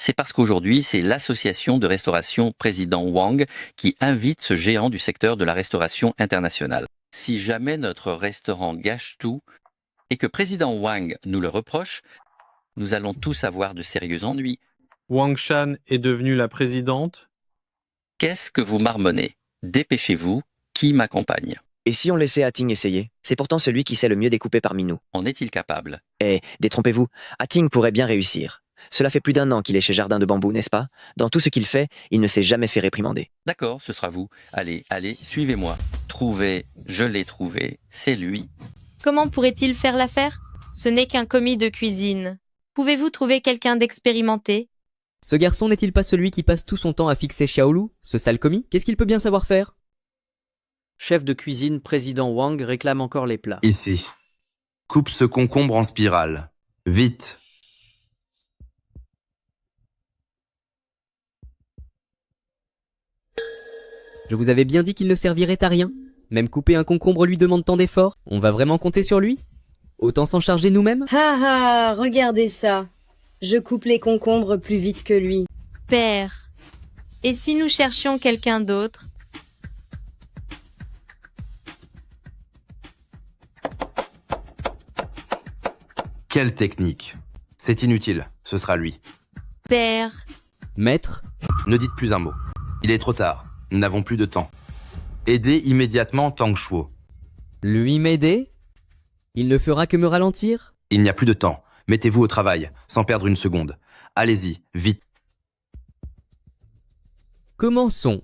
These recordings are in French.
C'est parce qu'aujourd'hui, c'est l'association de restauration Président Wang qui invite ce géant du secteur de la restauration internationale. Si jamais notre restaurant gâche tout et que Président Wang nous le reproche, nous allons tous avoir de sérieux ennuis. Wang Shan est devenue la présidente. Qu'est-ce que vous marmonnez? Dépêchez-vous, qui m'accompagne? Et si on laissait Hating essayer? C'est pourtant celui qui sait le mieux découper parmi nous. En est-il capable? Eh, détrompez-vous, Hating pourrait bien réussir. Cela fait plus d'1 an qu'il est chez Jardin de Bambou, n'est-ce pas? Dans tout ce qu'il fait, il ne s'est jamais fait réprimander. D'accord, ce sera vous. Allez, suivez-moi. Trouvé, je l'ai trouvé, c'est lui. Comment pourrait-il faire l'affaire? Ce n'est qu'un commis de cuisine. Pouvez-vous trouver quelqu'un d'expérimenté? Ce garçon n'est-il pas celui qui passe tout son temps à fixer Xiaolu, ce sale commis? Qu'est-ce qu'il peut bien savoir faire? Chef de cuisine, président Wang réclame encore les plats. Ici. Coupe ce concombre en spirale. Vite. Je vous avais bien dit qu'il ne servirait à rien. Même couper un concombre lui demande tant d'efforts. On va vraiment compter sur lui? Autant s'en charger nous-mêmes? Ha ha, regardez ça. Je coupe les concombres plus vite que lui. Père. Et si nous cherchions quelqu'un d'autre? Quelle technique? C'est inutile, ce sera lui. Père. Maître? Ne dites plus un mot. Il est trop tard. Nous n'avons plus de temps. Aidez immédiatement Tang Shuo. Lui m'aider? Il ne fera que me ralentir? Il n'y a plus de temps. Mettez-vous au travail, sans perdre une seconde. Allez-y, vite. Commençons.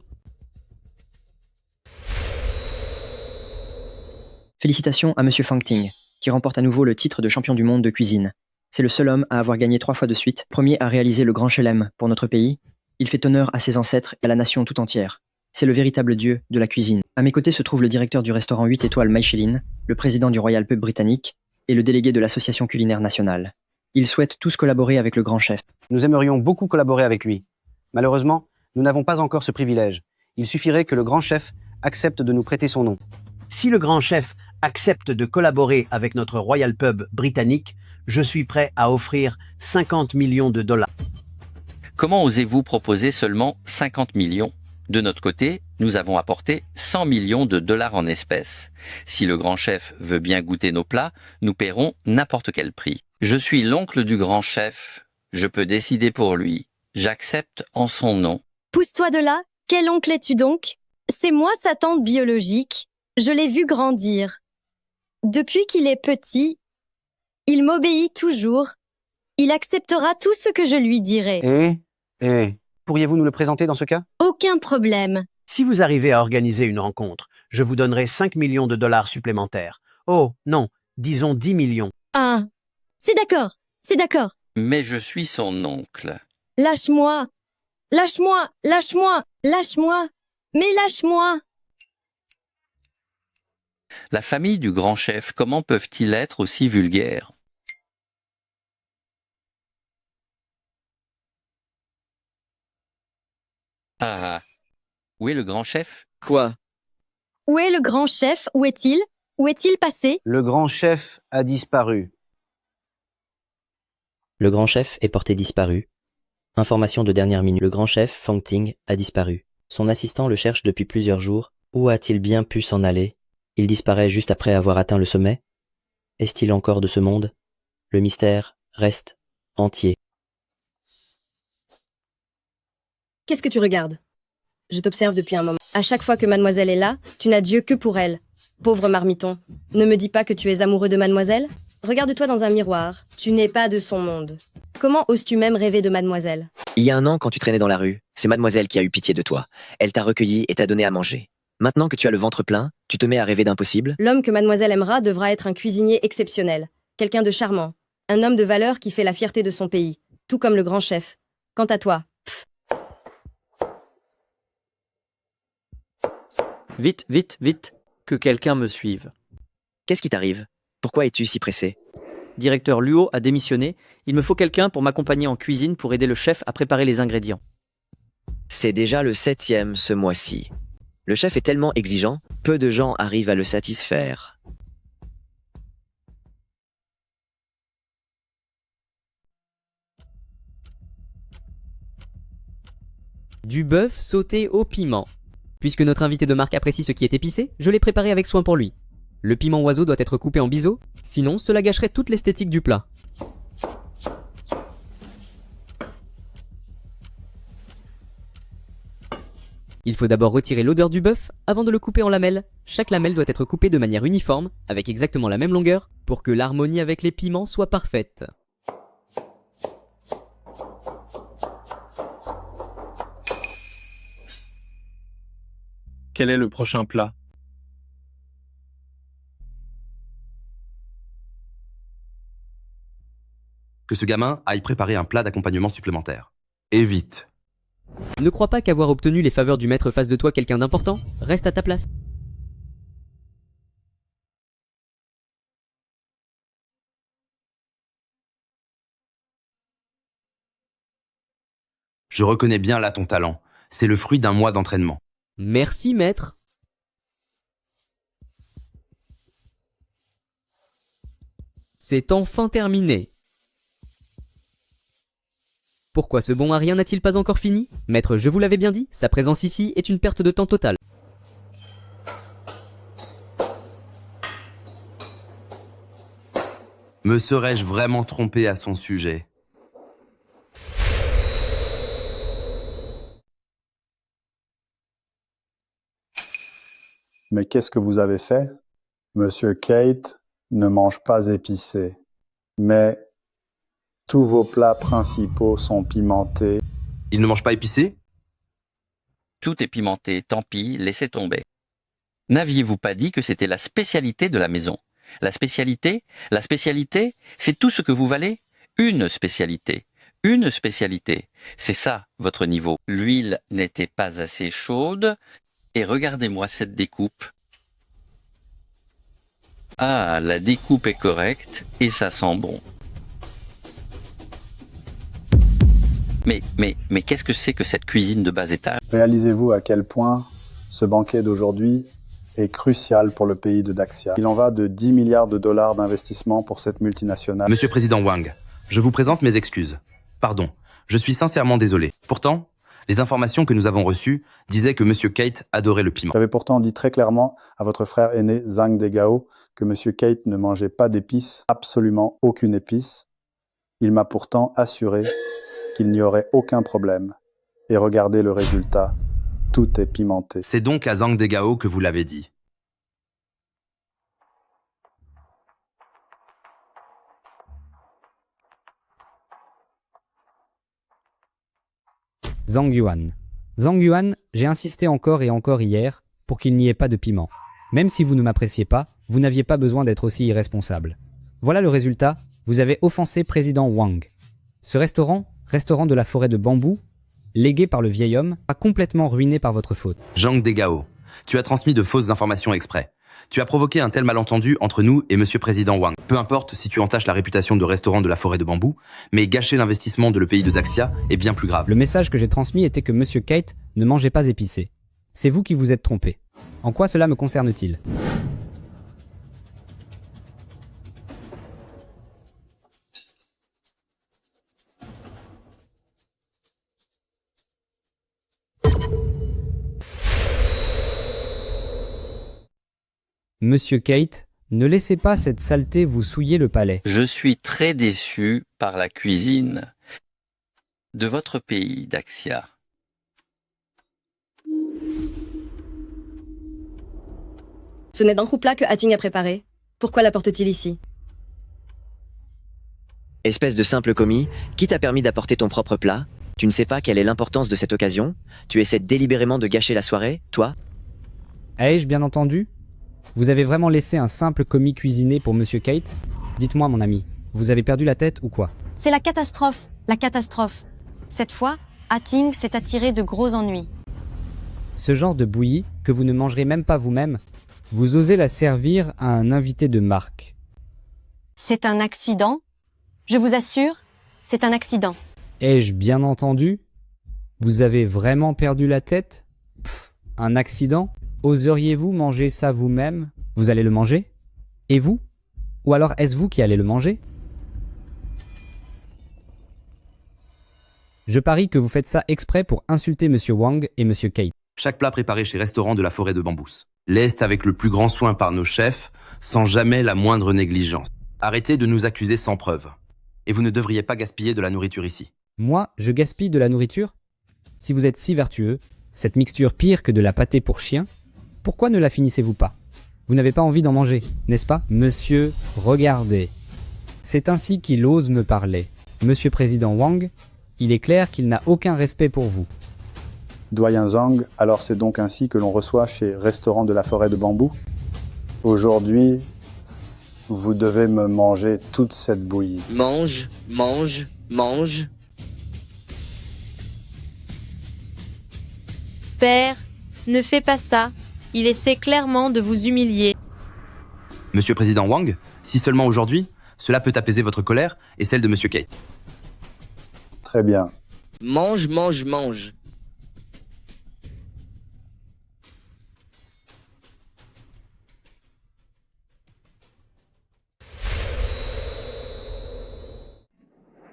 Félicitations à Monsieur Fang Ting, qui remporte à nouveau le titre de champion du monde de cuisine. C'est le seul homme à avoir gagné 3 fois de suite, premier à réaliser le grand chelem pour notre pays. Il fait honneur à ses ancêtres et à la nation tout entière. C'est le véritable dieu de la cuisine. À mes côtés se trouve le directeur du restaurant 8 étoiles Michelin, le président du Royal Pub britannique et le délégué de l'association culinaire nationale. Ils souhaitent tous collaborer avec le grand chef. Nous aimerions beaucoup collaborer avec lui. Malheureusement, nous n'avons pas encore ce privilège. Il suffirait que le grand chef accepte de nous prêter son nom. Si le grand chef accepte de collaborer avec notre Royal Pub britannique, je suis prêt à offrir 50 millions de dollars. Comment osez-vous proposer seulement 50 millions? De notre côté, nous avons apporté 100 millions de dollars en espèces. Si le grand chef veut bien goûter nos plats, nous paierons n'importe quel prix. Je suis l'oncle du grand chef. Je peux décider pour lui. J'accepte en son nom. Pousse-toi de là. Quel oncle es-tu donc? C'est moi sa tante biologique. Je l'ai vu grandir. Depuis qu'il est petit, il m'obéit toujours. Il acceptera tout ce que je lui dirai. Pourriez-vous nous le présenter dans ce cas? Aucun problème. Si vous arrivez à organiser une rencontre, je vous donnerai 5 millions de dollars supplémentaires. Oh, non, disons 10 millions. Ah, c'est d'accord, c'est d'accord. Mais je suis son oncle. Lâche-moi. Lâche-moi, lâche-moi, lâche-moi. Mais lâche-moi. La famille du grand chef, comment peuvent-ils être aussi vulgaires? Ah, où est le grand chef? Quoi? Où est le grand chef? Où est-il? Où est-il passé? Le grand chef a disparu. Le grand chef est porté disparu. Information de dernière minute. Le grand chef, Fang Ting, a disparu. Son assistant le cherche depuis plusieurs jours. Où a-t-il bien pu s'en aller? Il disparaît juste après avoir atteint le sommet? Est-il encore de ce monde? Le mystère reste entier. Qu'est-ce que tu regardes? Je t'observe depuis un moment. À chaque fois que mademoiselle est là, tu n'as Dieu que pour elle. Pauvre marmiton, ne me dis pas que tu es amoureux de mademoiselle? Regarde-toi dans un miroir. Tu n'es pas de son monde. Comment oses-tu même rêver de mademoiselle? Il y a 1 an, quand tu traînais dans la rue, c'est mademoiselle qui a eu pitié de toi. Elle t'a recueilli et t'a donné à manger. Maintenant que tu as le ventre plein, tu te mets à rêver d'impossible? L'homme que mademoiselle aimera devra être un cuisinier exceptionnel. Quelqu'un de charmant. Un homme de valeur qui fait la fierté de son pays. Tout comme le grand chef. Quant à toi, Vite, vite, vite, que quelqu'un me suive. Qu'est-ce qui t'arrive? Pourquoi es-tu si pressé? Directeur Luo a démissionné. Il me faut quelqu'un pour m'accompagner en cuisine pour aider le chef à préparer les ingrédients. C'est déjà le 7e ce mois-ci. Le chef est tellement exigeant, peu de gens arrivent à le satisfaire. Du bœuf sauté au piment. Puisque notre invité de marque apprécie ce qui est épicé, je l'ai préparé avec soin pour lui. Le piment oiseau doit être coupé en biseaux, sinon cela gâcherait toute l'esthétique du plat. Il faut d'abord retirer l'odeur du bœuf avant de le couper en lamelles. Chaque lamelle doit être coupée de manière uniforme, avec exactement la même longueur, pour que l'harmonie avec les piments soit parfaite. Quel est le prochain plat? Que ce gamin aille préparer un plat d'accompagnement supplémentaire. Et vite. Ne crois pas qu'avoir obtenu les faveurs du maître fasse de toi quelqu'un d'important. Reste à ta place. Je reconnais bien là ton talent. C'est le fruit d'un mois d'entraînement. Merci, maître. C'est enfin terminé. Pourquoi ce bon Arien n'a-t-il pas encore fini? Maître, je vous l'avais bien dit, sa présence ici est une perte de temps totale. Me serais-je vraiment trompé à son sujet? Mais qu'est-ce que vous avez fait? Monsieur Kate ne mange pas épicé, mais tous vos plats principaux sont pimentés. Il ne mange pas épicé? Tout est pimenté, tant pis, laissez tomber. N'aviez-vous pas dit que c'était la spécialité de la maison? La spécialité, c'est tout ce que vous valez? Une spécialité. Une spécialité. C'est ça, votre niveau. L'huile n'était pas assez chaude. Et regardez-moi cette découpe. Ah, la découpe est correcte et ça sent bon. Mais qu'est-ce que c'est que cette cuisine de bas étage? Réalisez-vous à quel point ce banquet d'aujourd'hui est crucial pour le pays de Daxia. Il en va de 10 milliards de dollars d'investissement pour cette multinationale. Monsieur le Président Wang, je vous présente mes excuses. Pardon, je suis sincèrement désolé. Pourtant, les informations que nous avons reçues disaient que Monsieur Kate adorait le piment. J'avais pourtant dit très clairement à votre frère aîné Zhang Degao que Monsieur Kate ne mangeait pas d'épices, absolument aucune épice. Il m'a pourtant assuré qu'il n'y aurait aucun problème. Et regardez le résultat, tout est pimenté. C'est donc à Zhang Degao que vous l'avez dit. Zhang Yuan. Zhang Yuan, j'ai insisté encore et encore hier pour qu'il n'y ait pas de piment. Même si vous ne m'appréciez pas, vous n'aviez pas besoin d'être aussi irresponsable. Voilà le résultat, vous avez offensé président Wang. Ce restaurant de la forêt de bambou, légué par le vieil homme, a complètement ruiné par votre faute. Zhang Degao, tu as transmis de fausses informations exprès. Tu as provoqué un tel malentendu entre nous et Monsieur Président Wang. Peu importe si tu entaches la réputation de restaurant de la forêt de bambou, mais gâcher l'investissement de le pays de Daxia est bien plus grave. Le message que j'ai transmis était que Monsieur Kate ne mangeait pas épicé. C'est vous qui vous êtes trompé. En quoi cela me concerne-t-il? Monsieur Kate, ne laissez pas cette saleté vous souiller le palais. Je suis très déçu par la cuisine de votre pays, Daxia. Ce n'est d'un coup plat que Hatting a préparé. Pourquoi l'apporte-t-il ici? Espèce de simple commis, qui t'a permis d'apporter ton propre plat? Tu ne sais pas quelle est l'importance de cette occasion? Tu essaies délibérément de gâcher la soirée, toi? Ai-je bien entendu? Vous avez vraiment laissé un simple commis cuisiner pour Monsieur Kate? Dites-moi mon ami, vous avez perdu la tête ou quoi? C'est la catastrophe, la catastrophe. Cette fois, Hatting s'est attiré de gros ennuis. Ce genre de bouillie, que vous ne mangerez même pas vous-même, vous osez la servir à un invité de marque. C'est un accident? Je vous assure, c'est un accident. Ai-je bien entendu? Vous avez vraiment perdu la tête? Pff, un accident? Oseriez-vous manger ça vous-même? Vous allez le manger? Et vous? Ou alors est-ce vous qui allez le manger? Je parie que vous faites ça exprès pour insulter Monsieur Wang et Monsieur Kate. Chaque plat préparé chez Restaurant de la Forêt de Bambous. Lest avec le plus grand soin par nos chefs, sans jamais la moindre négligence. Arrêtez de nous accuser sans preuve. Et vous ne devriez pas gaspiller de la nourriture ici. Moi, je gaspille de la nourriture? Si vous êtes si vertueux, cette mixture pire que de la pâtée pour chien, pourquoi ne la finissez-vous pas? Vous n'avez pas envie d'en manger, n'est-ce pas? Monsieur, regardez. C'est ainsi qu'il ose me parler. Monsieur Président Wang, il est clair qu'il n'a aucun respect pour vous. Doyen Zhang, alors c'est donc ainsi que l'on reçoit chez Restaurant de la Forêt de Bambou? Aujourd'hui, vous devez me manger toute cette bouillie. Mange, mange, mange. Père, ne fais pas ça. Il essaie clairement de vous humilier. Monsieur Président Wang, si seulement aujourd'hui, cela peut apaiser votre colère et celle de Monsieur Kate. Très bien. Mange, mange, mange.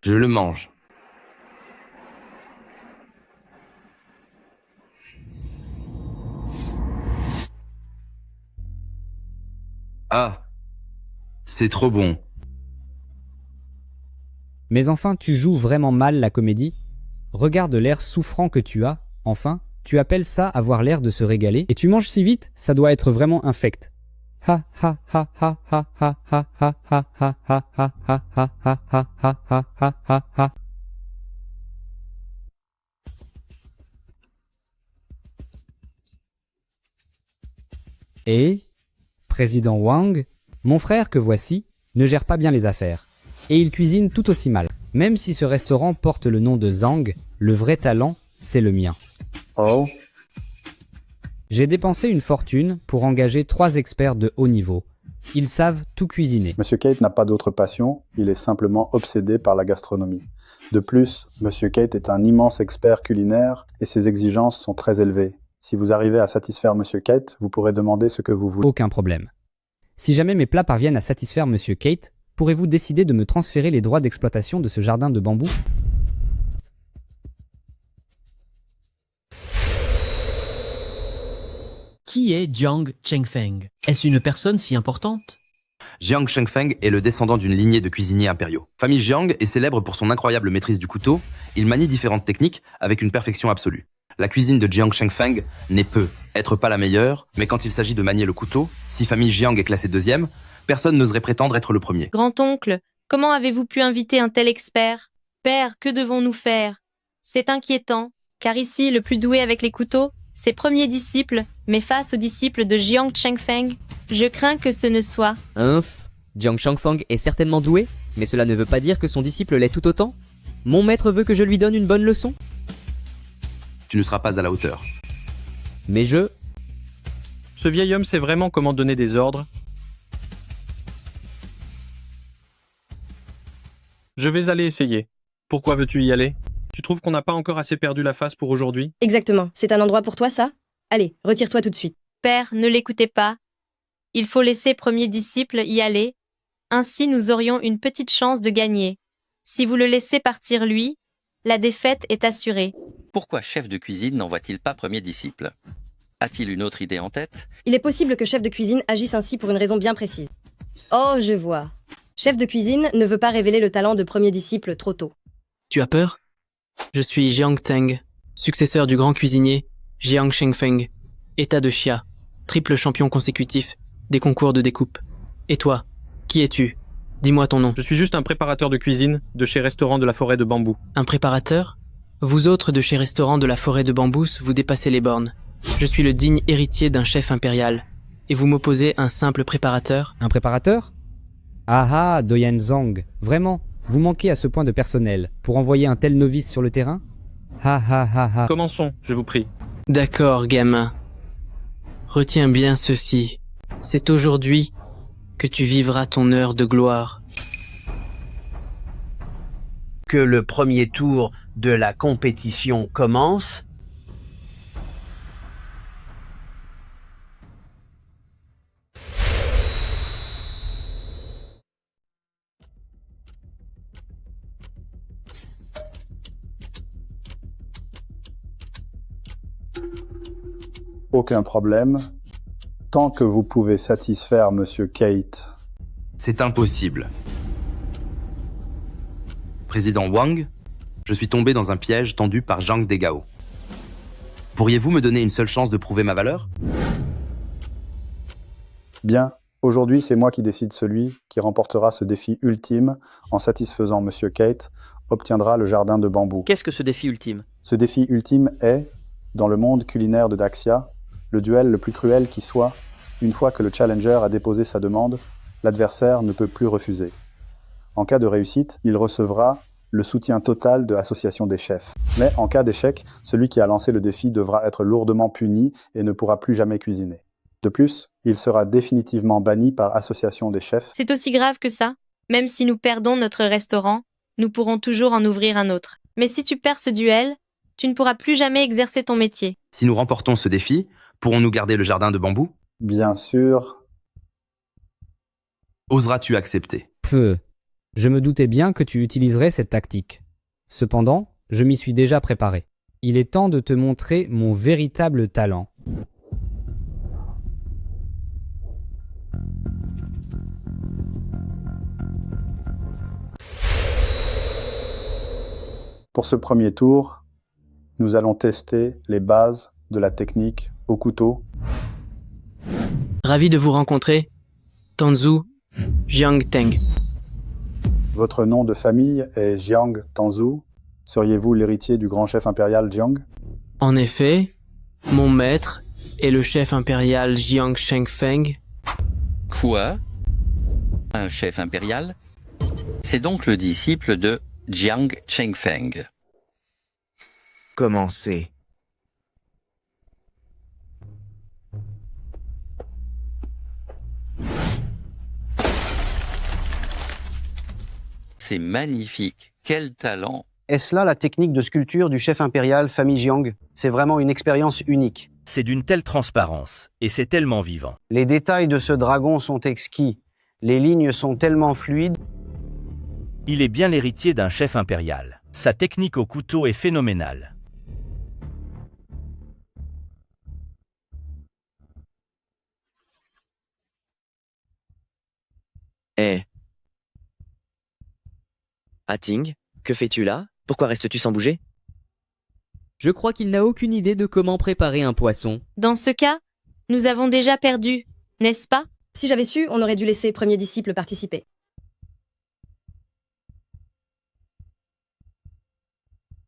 Je le mange. Ah, c'est trop bon. Mais enfin, tu joues vraiment mal la comédie. Regarde l'air souffrant que tu as. Enfin, tu appelles ça avoir l'air de se régaler. Et tu manges si vite, ça doit être vraiment infect. Ha ha ha ha ha ha ha ha ha ha ha ha ha ha ha ha ha ha ha ha. Et, Président Wang, mon frère que voici, ne gère pas bien les affaires. Et il cuisine tout aussi mal. Même si ce restaurant porte le nom de Zhang, le vrai talent, c'est le mien. Oh. J'ai dépensé une fortune pour engager 3 experts de haut niveau. Ils savent tout cuisiner. Monsieur Kate n'a pas d'autre passion, il est simplement obsédé par la gastronomie. De plus, Monsieur Kate est un immense expert culinaire et ses exigences sont très élevées. Si vous arrivez à satisfaire Monsieur Kate, vous pourrez demander ce que vous voulez. Aucun problème. Si jamais mes plats parviennent à satisfaire Monsieur Kate, pourrez-vous décider de me transférer les droits d'exploitation de ce jardin de bambou? Qui est Jiang Chengfeng? Est-ce une personne si importante? Jiang Chengfeng est le descendant d'une lignée de cuisiniers impériaux. Famille Jiang est célèbre pour son incroyable maîtrise du couteau. Il manie différentes techniques avec une perfection absolue. La cuisine de Jiang Chengfeng n'est être pas la meilleure, mais quand il s'agit de manier le couteau, si famille Jiang est classée 2e, personne n'oserait prétendre être le premier. Grand-oncle, comment avez-vous pu inviter un tel expert? Père, que devons-nous faire? C'est inquiétant, car ici, le plus doué avec les couteaux, ses premiers disciples, mais face aux disciples de Jiang Chengfeng, je crains que ce ne soit... Jiang Chengfeng est certainement doué, mais cela ne veut pas dire que son disciple l'est tout autant. Mon maître veut que je lui donne une bonne leçon. Tu ne seras pas à la hauteur. Mais je... Ce vieil homme sait vraiment comment donner des ordres. Je vais aller essayer. Pourquoi veux-tu y aller? Tu trouves qu'on n'a pas encore assez perdu la face pour aujourd'hui? Exactement. C'est un endroit pour toi, ça? Allez, retire-toi tout de suite. Père, ne l'écoutez pas. Il faut laisser premier disciple y aller. Ainsi, nous aurions une petite chance de gagner. Si vous le laissez partir lui, la défaite est assurée. Pourquoi chef de cuisine n'envoie-t-il pas premier disciple? A-t-il une autre idée en tête? Il est possible que chef de cuisine agisse ainsi pour une raison bien précise. Oh, je vois. Chef de cuisine ne veut pas révéler le talent de premier disciple trop tôt. Tu as peur? Je suis Jiang Teng, successeur du grand cuisinier Jiang Chengfeng, état de Xia, triple champion consécutif des concours de découpe. Et toi, qui es-tu? Dis-moi ton nom. Je suis juste un préparateur de cuisine de chez Restaurant de la Forêt de Bambou. Un préparateur? Vous autres de chez Restaurant de la Forêt de Bambous, vous dépassez les bornes. Je suis le digne héritier d'un chef impérial. Et vous m'opposez un simple préparateur? Un préparateur? Ah ah, Doyen Zhang, vraiment, vous manquez à ce point de personnel pour envoyer un tel novice sur le terrain? Ha ha ha ha. Commençons, je vous prie. D'accord, gamin. Retiens bien ceci. C'est aujourd'hui que tu vivras ton heure de gloire. Que le premier tour de la compétition commence. Aucun problème. Tant que vous pouvez satisfaire Monsieur Kate. C'est impossible. Président Wang, je suis tombé dans un piège tendu par Zhang Degao. Pourriez-vous me donner une seule chance de prouver ma valeur? Bien, aujourd'hui c'est moi qui décide celui qui remportera ce défi ultime en satisfaisant Monsieur Kate, obtiendra le jardin de bambou. Qu'est-ce que ce défi ultime? Ce défi ultime est, dans le monde culinaire de Daxia, le duel le plus cruel qui soit. Une fois que le challenger a déposé sa demande, l'adversaire ne peut plus refuser. En cas de réussite, il recevra le soutien total de l'association des chefs. Mais en cas d'échec, celui qui a lancé le défi devra être lourdement puni et ne pourra plus jamais cuisiner. De plus, il sera définitivement banni par association des chefs. C'est aussi grave que ça. Même si nous perdons notre restaurant, nous pourrons toujours en ouvrir un autre. Mais si tu perds ce duel, tu ne pourras plus jamais exercer ton métier. Si nous remportons ce défi, pourrons-nous garder le jardin de bambou? Bien sûr. Oseras-tu accepter? Peu. Je me doutais bien que tu utiliserais cette tactique. Cependant, je m'y suis déjà préparé. Il est temps de te montrer mon véritable talent. Pour ce premier tour, nous allons tester les bases de la technique au couteau. Ravi de vous rencontrer, Tanzu Jiangteng. Votre nom de famille est Jiang Tanzu. Seriez-vous l'héritier du grand chef impérial Jiang? En effet, mon maître est le chef impérial Jiang Shengfeng. Quoi? Un chef impérial? C'est donc le disciple de Jiang Chengfeng. Commencez. C'est magnifique. Quel talent! Est-ce là la technique de sculpture du chef impérial famille Jiang? C'est vraiment une expérience unique. C'est d'une telle transparence, et c'est tellement vivant. Les détails de ce dragon sont exquis. Les lignes sont tellement fluides. Il est bien l'héritier d'un chef impérial. Sa technique au couteau est phénoménale. Eh. Ting, que fais-tu là? Pourquoi restes-tu sans bouger? Je crois qu'il n'a aucune idée de comment préparer un poisson. Dans ce cas, nous avons déjà perdu, n'est-ce pas? Si j'avais su, on aurait dû laisser premier disciple participer.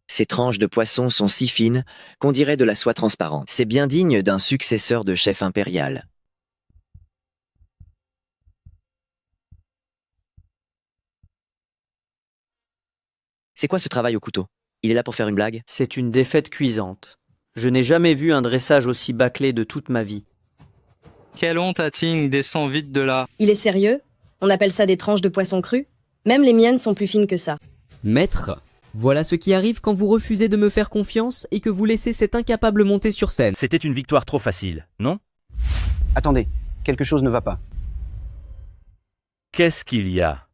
Ces tranches de poisson sont si fines qu'on dirait de la soie transparente. C'est bien digne d'un successeur de chef impérial. C'est quoi ce travail au couteau? Il est là pour faire une blague? C'est une défaite cuisante. Je n'ai jamais vu un dressage aussi bâclé de toute ma vie. Quelle honte, Ting, descends vite de là. Il est sérieux? On appelle ça des tranches de poisson cru? Même les miennes sont plus fines que ça. Maître, voilà ce qui arrive quand vous refusez de me faire confiance et que vous laissez cet incapable monter sur scène. C'était une victoire trop facile, non? Attendez, quelque chose ne va pas. Qu'est-ce qu'il y a?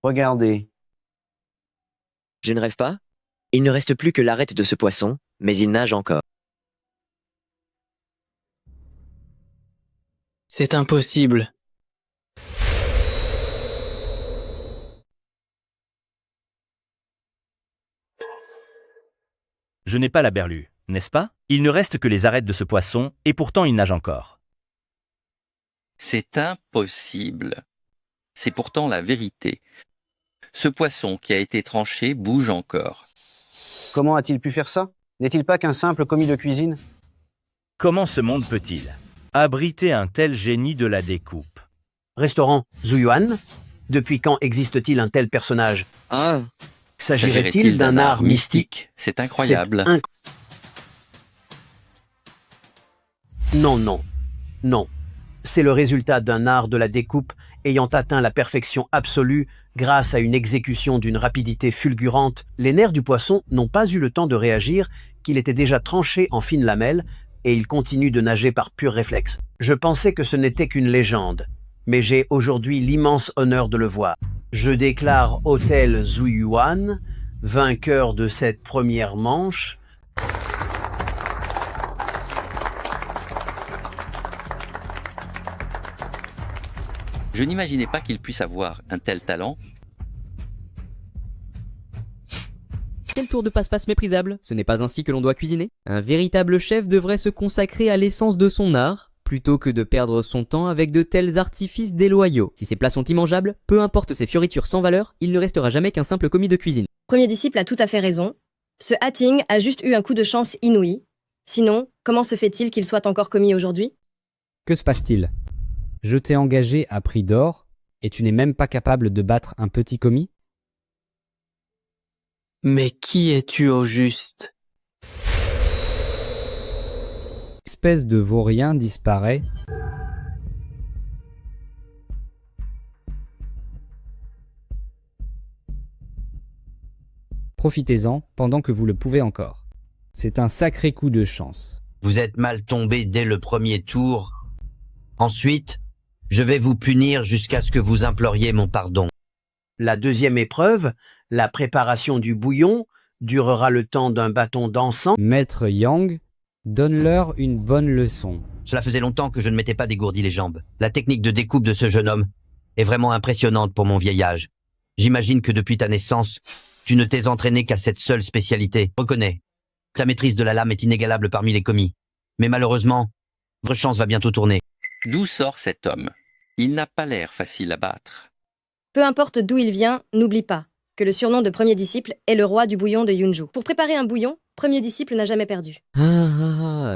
Regardez. Je ne rêve pas? Il ne reste plus que l'arête de ce poisson, mais il nage encore. C'est impossible. Je n'ai pas la berlue, n'est-ce pas? Il ne reste que les arêtes de ce poisson, et pourtant il nage encore. C'est impossible. C'est pourtant la vérité. Ce poisson qui a été tranché bouge encore. Comment a-t-il pu faire ça? N'est-il pas qu'un simple commis de cuisine? Comment ce monde peut-il abriter un tel génie de la découpe? Restaurant Zuyuan? Depuis quand existe-t-il un tel personnage? Ah. S'agirait-il d'un art mystique? C'est incroyable. Non, non, non. C'est le résultat d'un art de la découpe ayant atteint la perfection absolue grâce à une exécution d'une rapidité fulgurante. Les nerfs du poisson n'ont pas eu le temps de réagir, qu'il était déjà tranché en fines lamelles, et il continue de nager par pur réflexe. Je pensais que ce n'était qu'une légende, mais j'ai aujourd'hui l'immense honneur de le voir. Je déclare Hôtel Zuyuan, vainqueur de cette première manche, Je n'imaginais pas qu'il puisse avoir un tel talent. Quel tour de passe-passe méprisable, ce n'est pas ainsi que l'on doit cuisiner. Un véritable chef devrait se consacrer à l'essence de son art, plutôt que de perdre son temps avec de tels artifices déloyaux. Si ces plats sont immangeables, peu importe ces fioritures sans valeur, il ne restera jamais qu'un simple commis de cuisine. Premier disciple a tout à fait raison. Ce Hatting a juste eu un coup de chance inouï. Sinon, comment se fait-il qu'il soit encore commis aujourd'hui? Que se passe-t-il? Je t'ai engagé à prix d'or, et tu n'es même pas capable de battre un petit commis? Mais qui es-tu au juste? Espèce de vaurien disparaît. Profitez-en pendant que vous le pouvez encore. C'est un sacré coup de chance. Vous êtes mal tombé dès le premier tour. Ensuite, je vais vous punir jusqu'à ce que vous imploriez mon pardon. La deuxième épreuve, la préparation du bouillon, durera le temps d'un bâton d'encens. Maître Yang, donne-leur une bonne leçon. Cela faisait longtemps que je ne m'étais pas dégourdi les jambes. La technique de découpe de ce jeune homme est vraiment impressionnante pour mon vieil âge. J'imagine que depuis ta naissance, tu ne t'es entraîné qu'à cette seule spécialité. Reconnais, ta maîtrise de la lame est inégalable parmi les commis. Mais malheureusement, votre chance va bientôt tourner. D'où sort cet homme? Il n'a pas l'air facile à battre. Peu importe d'où il vient, n'oublie pas que le surnom de premier disciple est le roi du bouillon de Yunju. Pour préparer un bouillon, premier disciple n'a jamais perdu.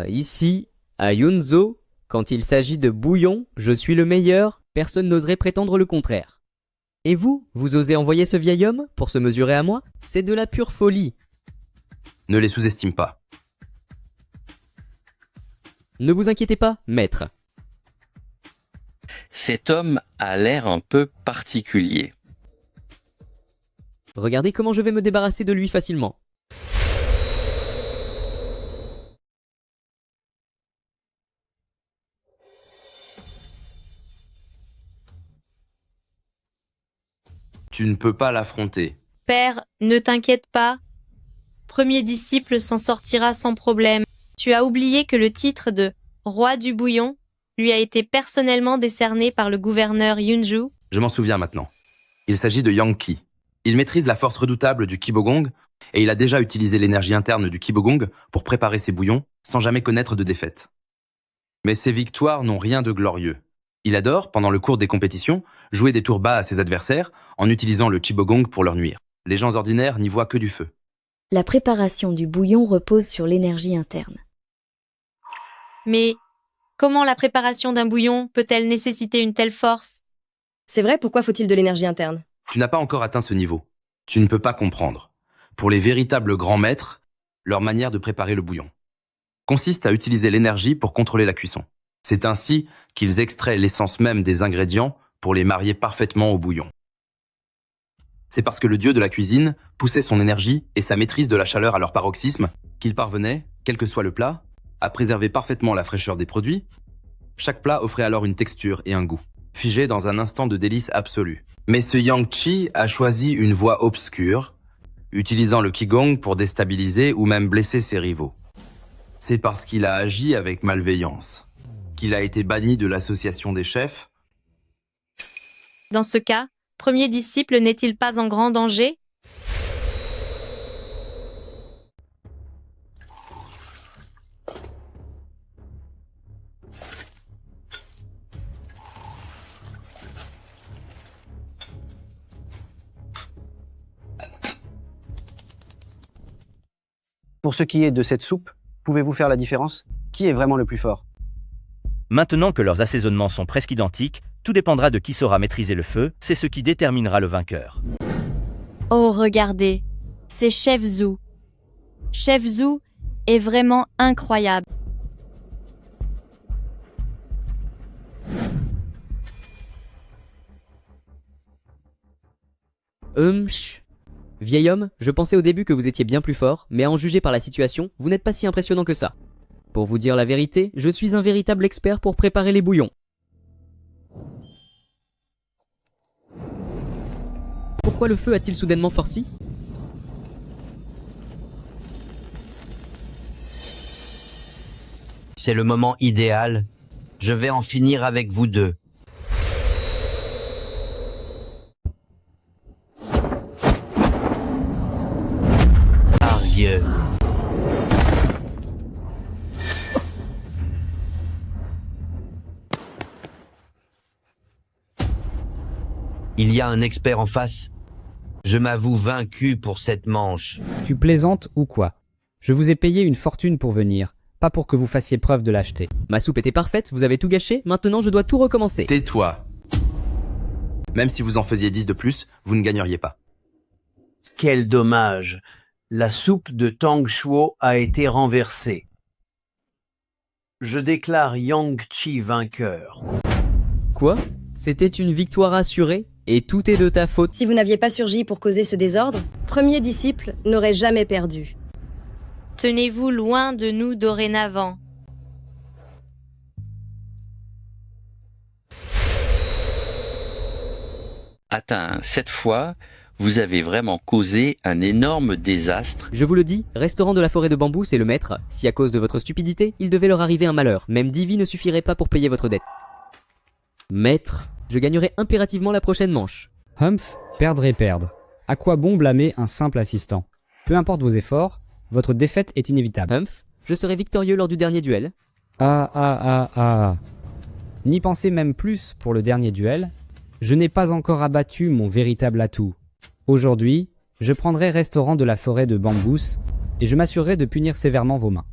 Ici, à Yunzo, quand il s'agit de bouillon, je suis le meilleur, personne n'oserait prétendre le contraire. Et vous, vous osez envoyer ce vieil homme pour se mesurer à moi? C'est de la pure folie. Ne les sous-estime pas. Ne vous inquiétez pas, maître. Cet homme a l'air un peu particulier. Regardez comment je vais me débarrasser de lui facilement. Tu ne peux pas l'affronter. Père, ne t'inquiète pas. Premier disciple s'en sortira sans problème. Tu as oublié que le titre de roi du bouillon lui a été personnellement décerné par le gouverneur Yunju. Je m'en souviens maintenant. Il s'agit de Yang Qi. Il maîtrise la force redoutable du Kibogong et il a déjà utilisé l'énergie interne du Kibogong pour préparer ses bouillons sans jamais connaître de défaite. Mais ses victoires n'ont rien de glorieux. Il adore, pendant le cours des compétitions, jouer des tours bas à ses adversaires en utilisant le Kibogong pour leur nuire. Les gens ordinaires n'y voient que du feu. La préparation du bouillon repose sur l'énergie interne. Mais comment la préparation d'un bouillon peut-elle nécessiter une telle force? C'est vrai, pourquoi faut-il de l'énergie interne? Tu n'as pas encore atteint ce niveau. Tu ne peux pas comprendre. Pour les véritables grands maîtres, leur manière de préparer le bouillon consiste à utiliser l'énergie pour contrôler la cuisson. C'est ainsi qu'ils extraient l'essence même des ingrédients pour les marier parfaitement au bouillon. C'est parce que le dieu de la cuisine poussait son énergie et sa maîtrise de la chaleur à leur paroxysme qu'il parvenait, quel que soit le plat, à préserver parfaitement la fraîcheur des produits. Chaque plat offrait alors une texture et un goût, figés dans un instant de délice absolu. Mais ce Yang Qi a choisi une voie obscure, utilisant le Qigong pour déstabiliser ou même blesser ses rivaux. C'est parce qu'il a agi avec malveillance qu'il a été banni de l'association des chefs. Dans ce cas, premier disciple n'est-il pas en grand danger? Pour ce qui est de cette soupe, pouvez-vous faire la différence? Qui est vraiment le plus fort? Maintenant que leurs assaisonnements sont presque identiques, tout dépendra de qui saura maîtriser le feu, c'est ce qui déterminera le vainqueur. Oh, regardez, c'est Chef Zhu. Chef Zhu est vraiment incroyable. Vieil homme, je pensais au début que vous étiez bien plus fort, mais à en juger par la situation, vous n'êtes pas si impressionnant que ça. Pour vous dire la vérité, je suis un véritable expert pour préparer les bouillons. Pourquoi le feu a-t-il soudainement forci? C'est le moment idéal. Je vais en finir avec vous deux. y a un expert en face. Je m'avoue vaincu pour cette manche. Tu plaisantes ou quoi? Je vous ai payé une fortune pour venir, pas pour que vous fassiez preuve de lâcheté. Ma soupe était parfaite, vous avez tout gâché, maintenant je dois tout recommencer. Tais-toi. Même si vous en faisiez 10 de plus, vous ne gagneriez pas. Quel dommage. La soupe de Tang Shuo a été renversée. Je déclare Yang Chi vainqueur. Quoi? C'était une victoire assurée? Et tout est de ta faute? Si vous n'aviez pas surgi pour causer ce désordre, premier disciple n'aurait jamais perdu. Tenez-vous loin de nous dorénavant. Atteint 7 fois, vous avez vraiment causé un énorme désastre. Je vous le dis, restaurant de la forêt de bambou, c'est le maître. Si à cause de votre stupidité, il devait leur arriver un malheur, même 10 vies ne suffirait pas pour payer votre dette. Maître, je gagnerai impérativement la prochaine manche. Humph, perdre et perdre. À quoi bon blâmer un simple assistant? Peu importe vos efforts, votre défaite est inévitable. Humph, je serai victorieux lors du dernier duel. N'y pensez même plus pour le dernier duel. Je n'ai pas encore abattu mon véritable atout. Aujourd'hui, je prendrai restaurant de la forêt de Bambous et je m'assurerai de punir sévèrement vos mains.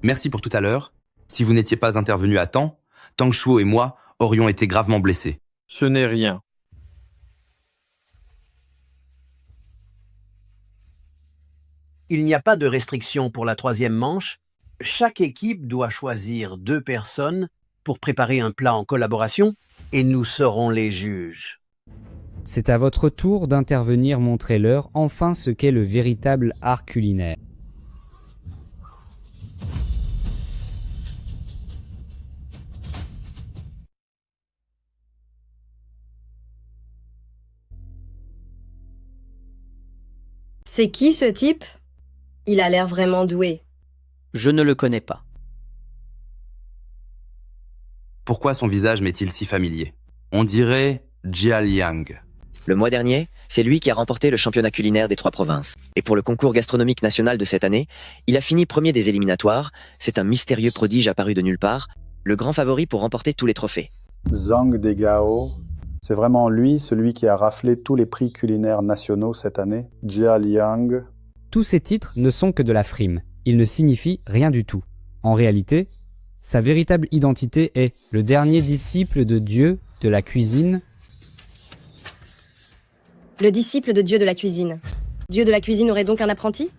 Merci pour tout à l'heure. Si vous n'étiez pas intervenu à temps, Tang Shuo et moi aurions été gravement blessés. Ce n'est rien. Il n'y a pas de restriction pour la troisième manche. Chaque équipe doit choisir 2 personnes pour préparer un plat en collaboration et nous serons les juges. C'est à votre tour d'intervenir, montrez-leur enfin ce qu'est le véritable art culinaire. C'est qui ce type? Il a l'air vraiment doué. Je ne le connais pas. Pourquoi son visage m'est-il si familier? On dirait Jia Liang. Le mois dernier, c'est lui qui a remporté le championnat culinaire des 3 provinces. Et pour le concours gastronomique national de cette année, il a fini premier des éliminatoires. C'est un mystérieux prodige apparu de nulle part, le grand favori pour remporter tous les trophées. Zhang Degao, c'est vraiment lui, celui qui a raflé tous les prix culinaires nationaux cette année. Jia Liang. Tous ces titres ne sont que de la frime. Ils ne signifient rien du tout. En réalité, sa véritable identité est le dernier disciple de Dieu de la cuisine. Le disciple de Dieu de la cuisine. Dieu de la cuisine aurait donc un apprenti?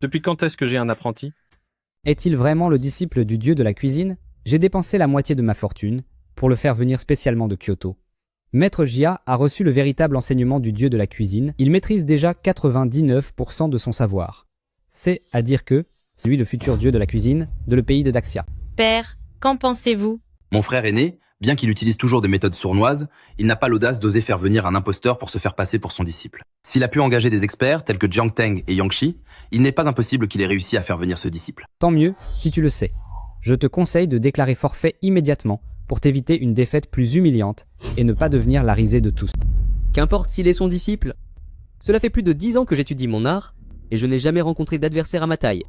Depuis quand est-ce que j'ai un apprenti? Est-il vraiment le disciple du dieu de la cuisine? J'ai dépensé la moitié de ma fortune pour le faire venir spécialement de Kyoto. Maître Jia a reçu le véritable enseignement du dieu de la cuisine. Il maîtrise déjà 99% de son savoir. C'est à dire que c'est lui le futur dieu de la cuisine de le pays de Daxia. Père, qu'en pensez-vous? Mon frère aîné, bien qu'il utilise toujours des méthodes sournoises, il n'a pas l'audace d'oser faire venir un imposteur pour se faire passer pour son disciple. S'il a pu engager des experts tels que Jiang Teng et Yang Chi, il n'est pas impossible qu'il ait réussi à faire venir ce disciple. Tant mieux si tu le sais. Je te conseille de déclarer forfait immédiatement pour t'éviter une défaite plus humiliante et ne pas devenir la risée de tous. Qu'importe s'il est son disciple. Cela fait plus de 10 ans que j'étudie mon art, et je n'ai jamais rencontré d'adversaire à ma taille.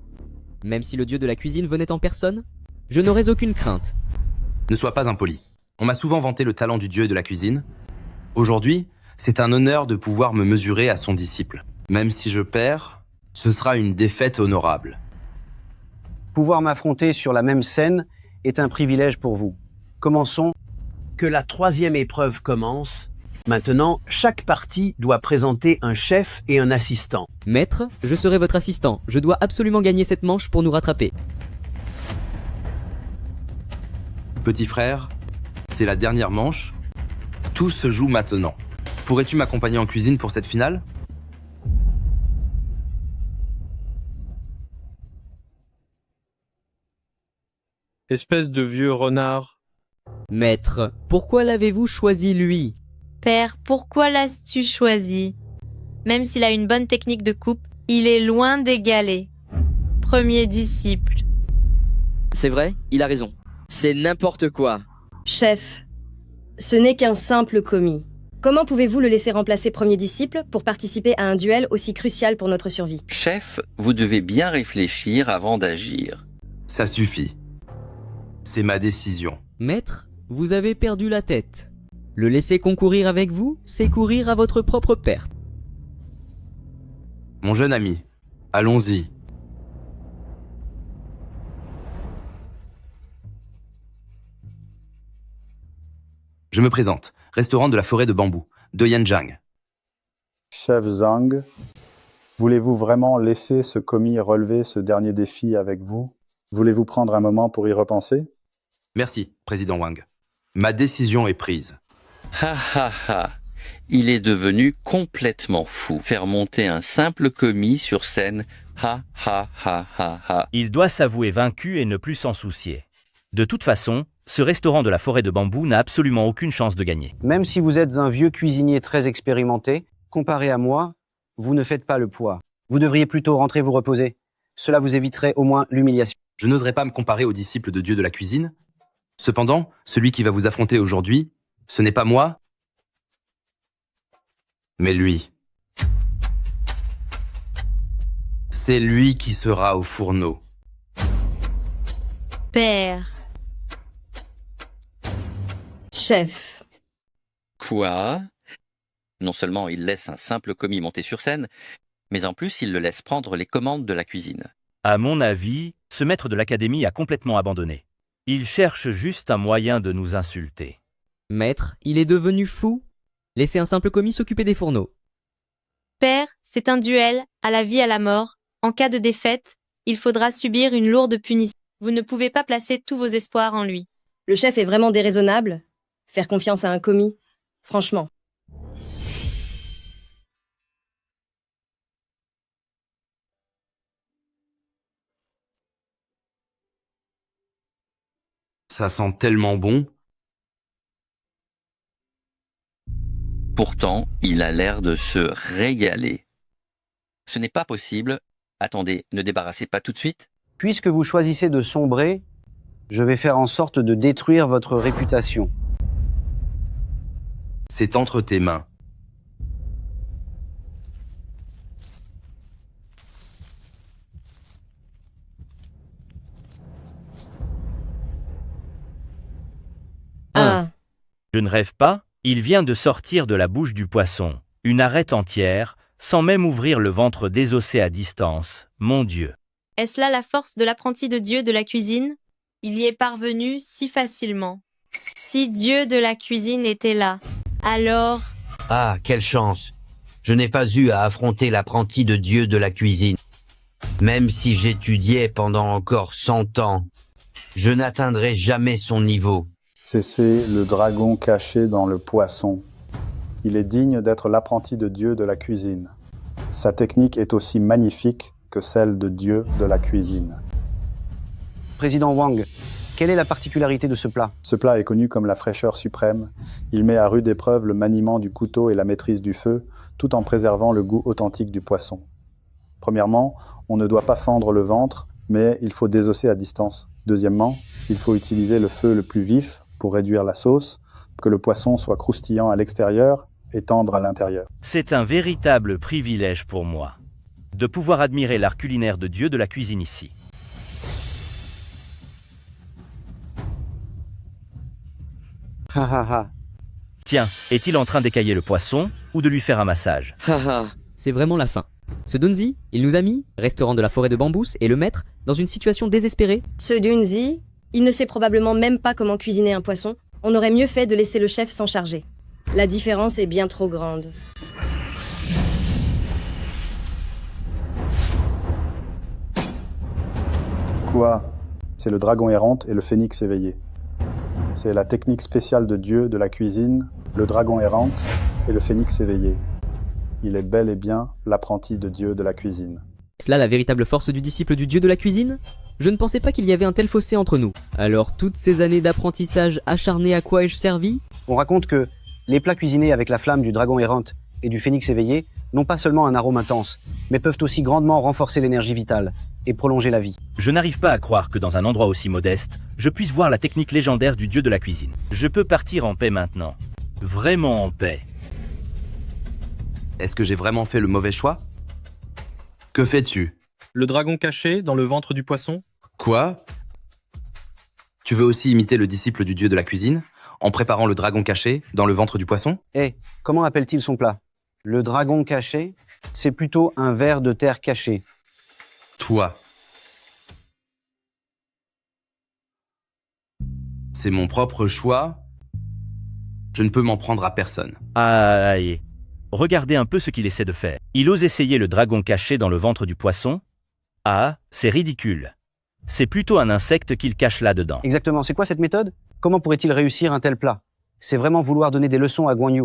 Même si le dieu de la cuisine venait en personne, je n'aurais aucune crainte. Ne sois pas impoli. On m'a souvent vanté le talent du dieu de la cuisine. Aujourd'hui, c'est un honneur de pouvoir me mesurer à son disciple. Même si je perds, ce sera une défaite honorable. Pouvoir m'affronter sur la même scène est un privilège pour vous. Commençons. Que la troisième épreuve commence. Maintenant, chaque partie doit présenter un chef et un assistant. Maître, je serai votre assistant. Je dois absolument gagner cette manche pour nous rattraper. Petit frère, c'est la dernière manche. Tout se joue maintenant. Pourrais-tu m'accompagner en cuisine pour cette finale? Espèce de vieux renard. Maître, pourquoi l'avez-vous choisi lui? Père, pourquoi l'as-tu choisi? Même s'il a une bonne technique de coupe, il est loin d'égaler. Premier disciple. C'est vrai, il a raison. C'est n'importe quoi. Chef, ce n'est qu'un simple commis. Comment pouvez-vous le laisser remplacer premier disciple pour participer à un duel aussi crucial pour notre survie? Chef, vous devez bien réfléchir avant d'agir. Ça suffit. C'est ma décision. Maître, vous avez perdu la tête. Le laisser concourir avec vous, c'est courir à votre propre perte. Mon jeune ami, allons-y. Je me présente, restaurant de la forêt de bambou, de Yanjiang. Chef Zhang, voulez-vous vraiment laisser ce commis relever ce dernier défi avec vous? Voulez-vous prendre un moment pour y repenser? Merci, président Wang. Ma décision est prise. Ha ha ha. Il est devenu complètement fou. Faire monter un simple commis sur scène. Ha ha ha ha ha. Il doit s'avouer vaincu et ne plus s'en soucier. De toute façon, ce restaurant de la forêt de bambou n'a absolument aucune chance de gagner. Même si vous êtes un vieux cuisinier très expérimenté, comparé à moi, vous ne faites pas le poids. Vous devriez plutôt rentrer vous reposer. Cela vous éviterait au moins l'humiliation. Je n'oserais pas me comparer aux disciples de Dieu de la cuisine. Cependant, celui qui va vous affronter aujourd'hui, ce n'est pas moi, mais lui. C'est lui qui sera au fourneau. Père. Chef. Quoi? Non seulement il laisse un simple commis monter sur scène, mais en plus il le laisse prendre les commandes de la cuisine. À mon avis, ce maître de l'académie a complètement abandonné. Il cherche juste un moyen de nous insulter. Maître, il est devenu fou. Laissez un simple commis s'occuper des fourneaux. Père, c'est un duel, à la vie à la mort. En cas de défaite, il faudra subir une lourde punition. Vous ne pouvez pas placer tous vos espoirs en lui. Le chef est vraiment déraisonnable. Faire confiance à un commis. Franchement. Ça sent tellement bon. Pourtant, il a l'air de se régaler. Ce n'est pas possible. Attendez, ne débarrassez pas tout de suite. Puisque vous choisissez de sombrer, je vais faire en sorte de détruire votre réputation. C'est entre tes mains. Je ne rêve pas, il vient de sortir de la bouche du poisson, une arête entière, sans même ouvrir le ventre désossé à distance, mon Dieu. Est-ce là la force de l'apprenti de Dieu de la cuisine? Il y est parvenu si facilement. Si Dieu de la cuisine était là, alors... Ah, quelle chance! Je n'ai pas eu à affronter l'apprenti de Dieu de la cuisine. Même si j'étudiais pendant encore 100 ans, je n'atteindrai jamais son niveau. C'est le dragon caché dans le poisson. Il est digne d'être l'apprenti de Dieu de la cuisine. Sa technique est aussi magnifique que celle de Dieu de la cuisine. Président Wang, quelle est la particularité de ce plat? Ce plat est connu comme la fraîcheur suprême. Il met à rude épreuve le maniement du couteau et la maîtrise du feu, tout en préservant le goût authentique du poisson. Premièrement, on ne doit pas fendre le ventre, mais il faut désosser à distance. Deuxièmement, il faut utiliser le feu le plus vif pour réduire la sauce, que le poisson soit croustillant à l'extérieur et tendre à l'intérieur. C'est un véritable privilège pour moi de pouvoir admirer l'art culinaire de Dieu de la cuisine ici. Ha ha ha. Tiens, est-il en train d'écailler le poisson ou de lui faire un massage? C'est vraiment la fin. Ce Dunzi, il nous a mis, restaurant de la forêt de Bambous, et le maître, dans une situation désespérée. Ce Dunzi, il ne sait probablement même pas comment cuisiner un poisson. On aurait mieux fait de laisser le chef s'en charger. La différence est bien trop grande. Quoi? C'est le dragon errant et le phénix éveillé. C'est la technique spéciale de Dieu de la cuisine, le dragon errant et le phénix éveillé. Il est bel et bien l'apprenti de Dieu de la cuisine. Est-ce là la véritable force du disciple du Dieu de la cuisine? Je ne pensais pas qu'il y avait un tel fossé entre nous. Alors toutes ces années d'apprentissage acharné, à quoi ai-je servi? On raconte que les plats cuisinés avec la flamme du dragon errant et du phénix éveillé n'ont pas seulement un arôme intense, mais peuvent aussi grandement renforcer l'énergie vitale et prolonger la vie. Je n'arrive pas à croire que dans un endroit aussi modeste, je puisse voir la technique légendaire du Dieu de la cuisine. Je peux partir en paix maintenant. Vraiment en paix. Est-ce que j'ai vraiment fait le mauvais choix? Que fais-tu? Le dragon caché dans le ventre du poisson? Quoi? Tu veux aussi imiter le disciple du dieu de la cuisine, en préparant le dragon caché dans le ventre du poisson? Comment appelle-t-il son plat? Le dragon caché, c'est plutôt un ver de terre caché. Toi. C'est mon propre choix. Je ne peux m'en prendre à personne. Aïe. Regardez un peu ce qu'il essaie de faire. Il ose essayer le dragon caché dans le ventre du poisson. Ah, c'est ridicule. C'est plutôt un insecte qu'il cache là-dedans. Exactement, c'est quoi cette méthode? Comment pourrait-il réussir un tel plat? C'est vraiment vouloir donner des leçons à Guan Yu.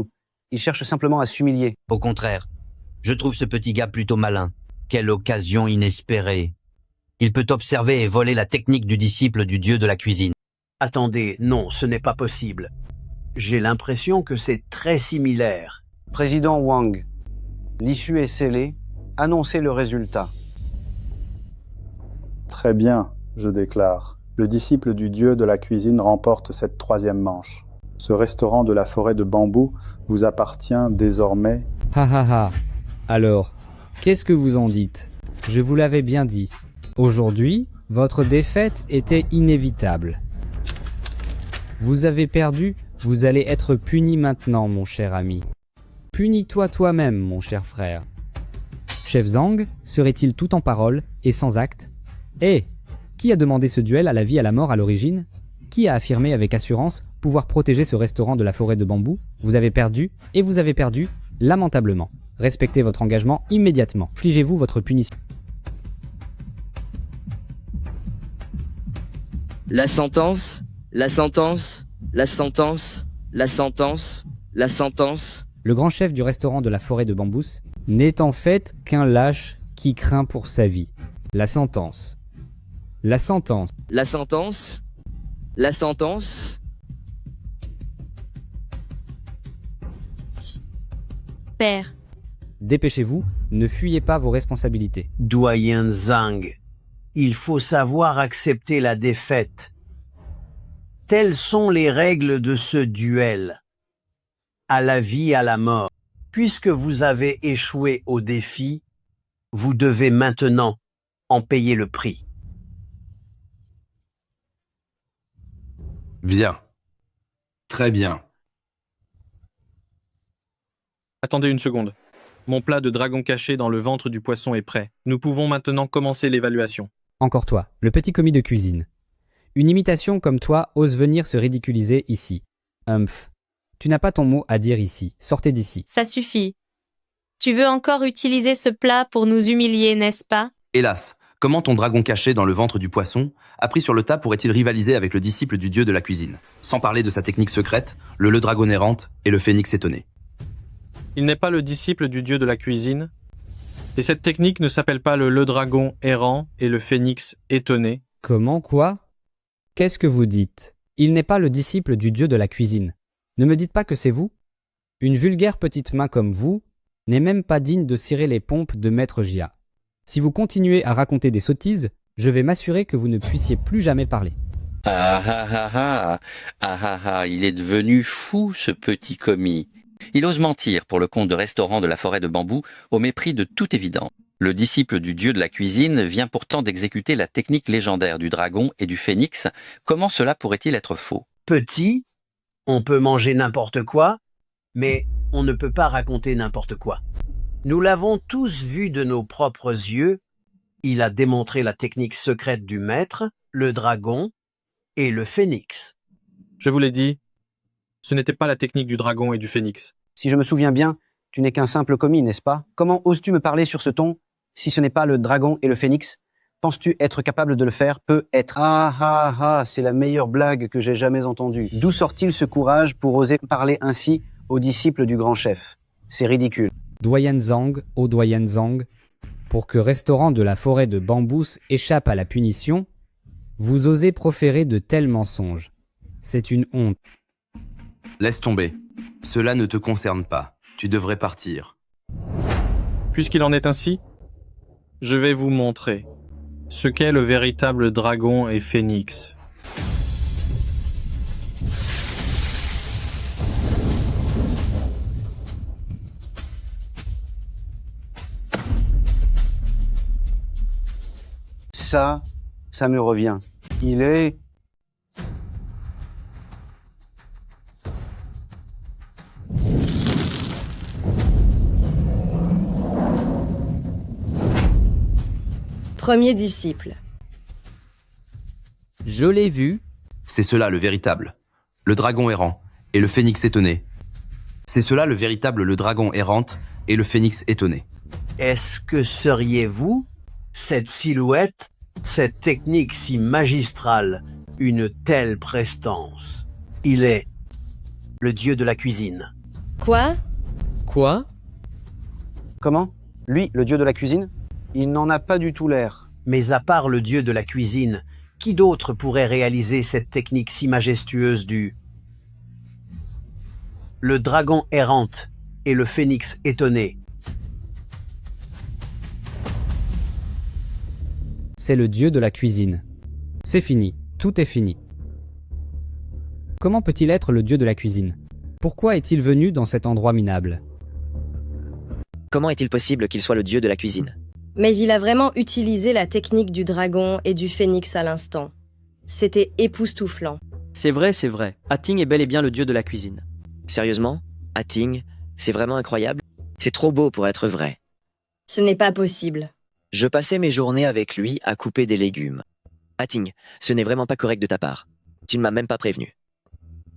Il cherche simplement à s'humilier. Au contraire, je trouve ce petit gars plutôt malin. Quelle occasion inespérée. Il peut observer et voler la technique du disciple du dieu de la cuisine. Attendez, non, ce n'est pas possible. J'ai l'impression que c'est très similaire. Président Wang, l'issue est scellée. Annoncez le résultat. Très bien, je déclare. Le disciple du dieu de la cuisine remporte cette 3e manche. Ce restaurant de la forêt de bambou vous appartient désormais. Ha ha ha. Alors, qu'est-ce que vous en dites? Je vous l'avais bien dit. Aujourd'hui, votre défaite était inévitable. Vous avez perdu, vous allez être puni maintenant, mon cher ami. Punis-toi toi-même, mon cher frère. Chef Zhang serait-il tout en parole et sans acte? Qui a demandé ce duel à la vie et à la mort à l'origine? Qui a affirmé avec assurance pouvoir protéger ce restaurant de la forêt de bambou? Vous avez perdu, et vous avez perdu lamentablement. Respectez votre engagement immédiatement. Infligez-vous votre punition. La sentence, la sentence, la sentence, la sentence, la sentence. Le grand chef du restaurant de la forêt de bambous n'est en fait qu'un lâche qui craint pour sa vie. La sentence. La sentence. La sentence. La sentence. Père. Dépêchez-vous, ne fuyez pas vos responsabilités. Doyen Zhang, il faut savoir accepter la défaite. Telles sont les règles de ce duel. À la vie, à la mort. Puisque vous avez échoué au défi, vous devez maintenant en payer le prix. Bien. Très bien. Attendez une seconde. Mon plat de dragon caché dans le ventre du poisson est prêt. Nous pouvons maintenant commencer l'évaluation. Encore toi, le petit commis de cuisine. Une imitation comme toi ose venir se ridiculiser ici. Humph. Tu n'as pas ton mot à dire ici. Sortez d'ici. Ça suffit. Tu veux encore utiliser ce plat pour nous humilier, n'est-ce pas? Hélas, comment ton dragon caché dans le ventre du poisson, appris sur le tas, pourrait-il rivaliser avec le disciple du dieu de la cuisine? Sans parler de sa technique secrète, le dragon errante et le phénix étonné. Il n'est pas le disciple du dieu de la cuisine. Et cette technique ne s'appelle pas le dragon errant et le phénix étonné. Comment quoi? Qu'est-ce que vous dites? Il n'est pas le disciple du dieu de la cuisine. Ne me dites pas que c'est vous. Une vulgaire petite main comme vous n'est même pas digne de cirer les pompes de Maître Jia. Si vous continuez à raconter des sottises, je vais m'assurer que vous ne puissiez plus jamais parler. Il est devenu fou, ce petit commis. Il ose mentir pour le compte de restaurant de la forêt de bambou au mépris de toute évidence. Le disciple du dieu de la cuisine vient pourtant d'exécuter la technique légendaire du dragon et du phénix. Comment cela pourrait-il être faux? Petit, on peut manger n'importe quoi, mais on ne peut pas raconter n'importe quoi. Nous l'avons tous vu de nos propres yeux. Il a démontré la technique secrète du maître, le dragon et le phénix. Je vous l'ai dit, ce n'était pas la technique du dragon et du phénix. Si je me souviens bien, tu n'es qu'un simple commis, n'est-ce pas? Comment oses-tu me parler sur ce ton? Si ce n'est pas le dragon et le phénix, penses-tu être capable de le faire? Peut-être. C'est la meilleure blague que j'ai jamais entendue. D'où sort-il ce courage pour oser parler ainsi aux disciples du grand chef? C'est ridicule. Doyen Zhang, ô Doyen Zhang, pour que restaurant de la forêt de bambous échappe à la punition, vous osez proférer de tels mensonges. C'est une honte. Laisse tomber. Cela ne te concerne pas. Tu devrais partir. Puisqu'il en est ainsi, je vais vous montrer ce qu'est le véritable dragon et phénix. Ça me revient. Il est Premier disciple. Je l'ai vu. C'est cela le véritable. Le dragon errant et le phénix étonné. C'est cela le véritable le dragon errante et le phénix étonné. Est-ce que seriez-vous, cette silhouette, cette technique si magistrale, une telle prestance? Il est le dieu de la cuisine. Quoi? Quoi? Comment? Lui, le dieu de la cuisine? Il n'en a pas du tout l'air. Mais à part le dieu de la cuisine, qui d'autre pourrait réaliser cette technique si majestueuse du le dragon errante et le phénix étonné? C'est le dieu de la cuisine. C'est fini, tout est fini. Comment peut-il être le dieu de la cuisine? Pourquoi est-il venu dans cet endroit minable? Comment est-il possible qu'il soit le dieu de la cuisine? Mais il a vraiment utilisé la technique du dragon et du phénix à l'instant. C'était époustouflant. C'est vrai, c'est vrai. Hatting est bel et bien le dieu de la cuisine. Sérieusement? Hatting, c'est vraiment incroyable? C'est trop beau pour être vrai. Ce n'est pas possible. Je passais mes journées avec lui à couper des légumes. Hatting, ce n'est vraiment pas correct de ta part. Tu ne m'as même pas prévenu.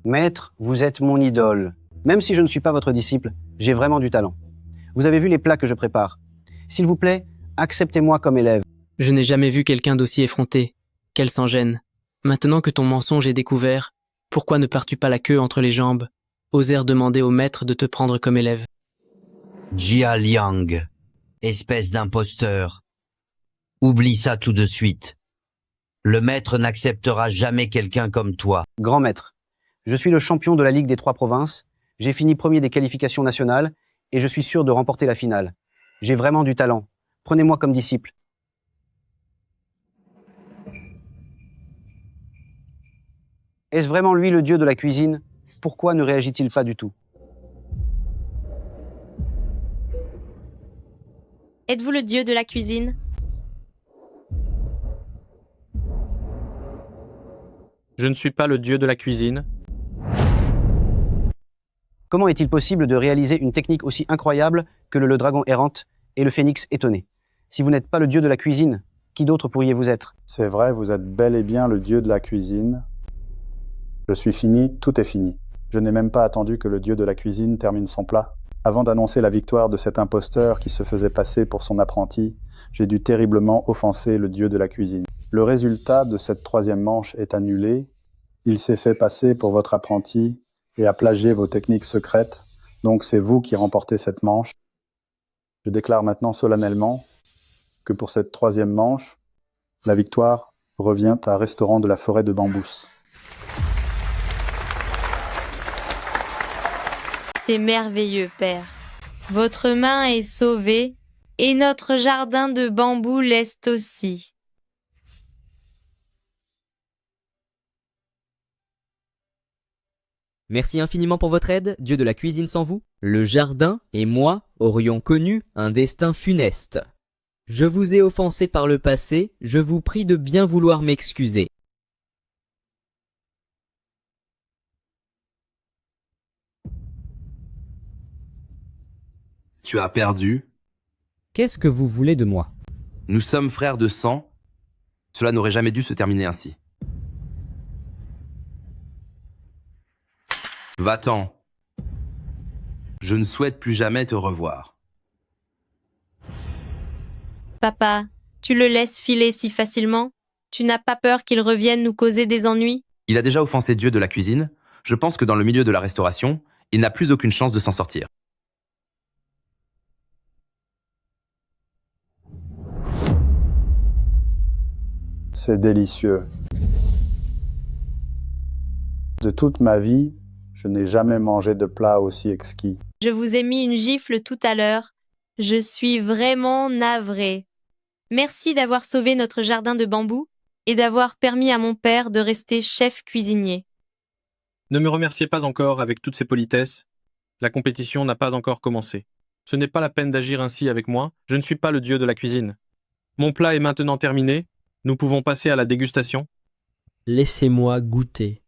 Maître, vous êtes mon idole. Même si je ne suis pas votre disciple, j'ai vraiment du talent. Vous avez vu les plats que je prépare. S'il vous plaît, acceptez-moi comme élève. Je n'ai jamais vu quelqu'un d'aussi effronté. Qu'elle s'en gêne. Maintenant que ton mensonge est découvert, pourquoi ne pars-tu pas la queue entre les jambes? Osèrent demander au maître de te prendre comme élève. Jia Liang, espèce d'imposteur. Oublie ça tout de suite. Le maître n'acceptera jamais quelqu'un comme toi. Grand maître, je suis le champion de la Ligue des 3 provinces, j'ai fini premier des qualifications nationales et je suis sûr de remporter la finale. J'ai vraiment du talent. Prenez-moi comme disciple. Est-ce vraiment lui le dieu de la cuisine? Pourquoi ne réagit-il pas du tout? Êtes-vous le dieu de la cuisine? Je ne suis pas le dieu de la cuisine. Comment est-il possible de réaliser une technique aussi incroyable que le dragon errante et le phénix étonné? Si vous n'êtes pas le dieu de la cuisine, qui d'autre pourriez-vous être? C'est vrai, vous êtes bel et bien le dieu de la cuisine. Je suis fini, tout est fini. Je n'ai même pas attendu que le dieu de la cuisine termine son plat. Avant d'annoncer la victoire de cet imposteur qui se faisait passer pour son apprenti, j'ai dû terriblement offenser le dieu de la cuisine. Le résultat de cette troisième manche est annulé. Il s'est fait passer pour votre apprenti et a plagié vos techniques secrètes. Donc c'est vous qui remportez cette manche. Je déclare maintenant solennellement que pour cette troisième manche, la victoire revient à Restaurant de la Forêt de Bambous. C'est merveilleux, père. Votre main est sauvée, et notre jardin de bambou l'est aussi. Merci infiniment pour votre aide, dieu de la cuisine sans vous. Le jardin et moi aurions connu un destin funeste. Je vous ai offensé par le passé, je vous prie de bien vouloir m'excuser. Tu as perdu. Qu'est-ce que vous voulez de moi? Nous sommes frères de sang. Cela n'aurait jamais dû se terminer ainsi. Va-t'en. Je ne souhaite plus jamais te revoir. Papa, tu le laisses filer si facilement? Tu n'as pas peur qu'il revienne nous causer des ennuis? Il a déjà offensé Dieu de la cuisine. Je pense que dans le milieu de la restauration, il n'a plus aucune chance de s'en sortir. C'est délicieux. De toute ma vie, je n'ai jamais mangé de plat aussi exquis. Je vous ai mis une gifle tout à l'heure. Je suis vraiment navrée. Merci d'avoir sauvé notre jardin de bambou et d'avoir permis à mon père de rester chef cuisinier. Ne me remerciez pas encore avec toutes ces politesses. La compétition n'a pas encore commencé. Ce n'est pas la peine d'agir ainsi avec moi. Je ne suis pas le dieu de la cuisine. Mon plat est maintenant terminé. Nous pouvons passer à la dégustation. Laissez-moi goûter.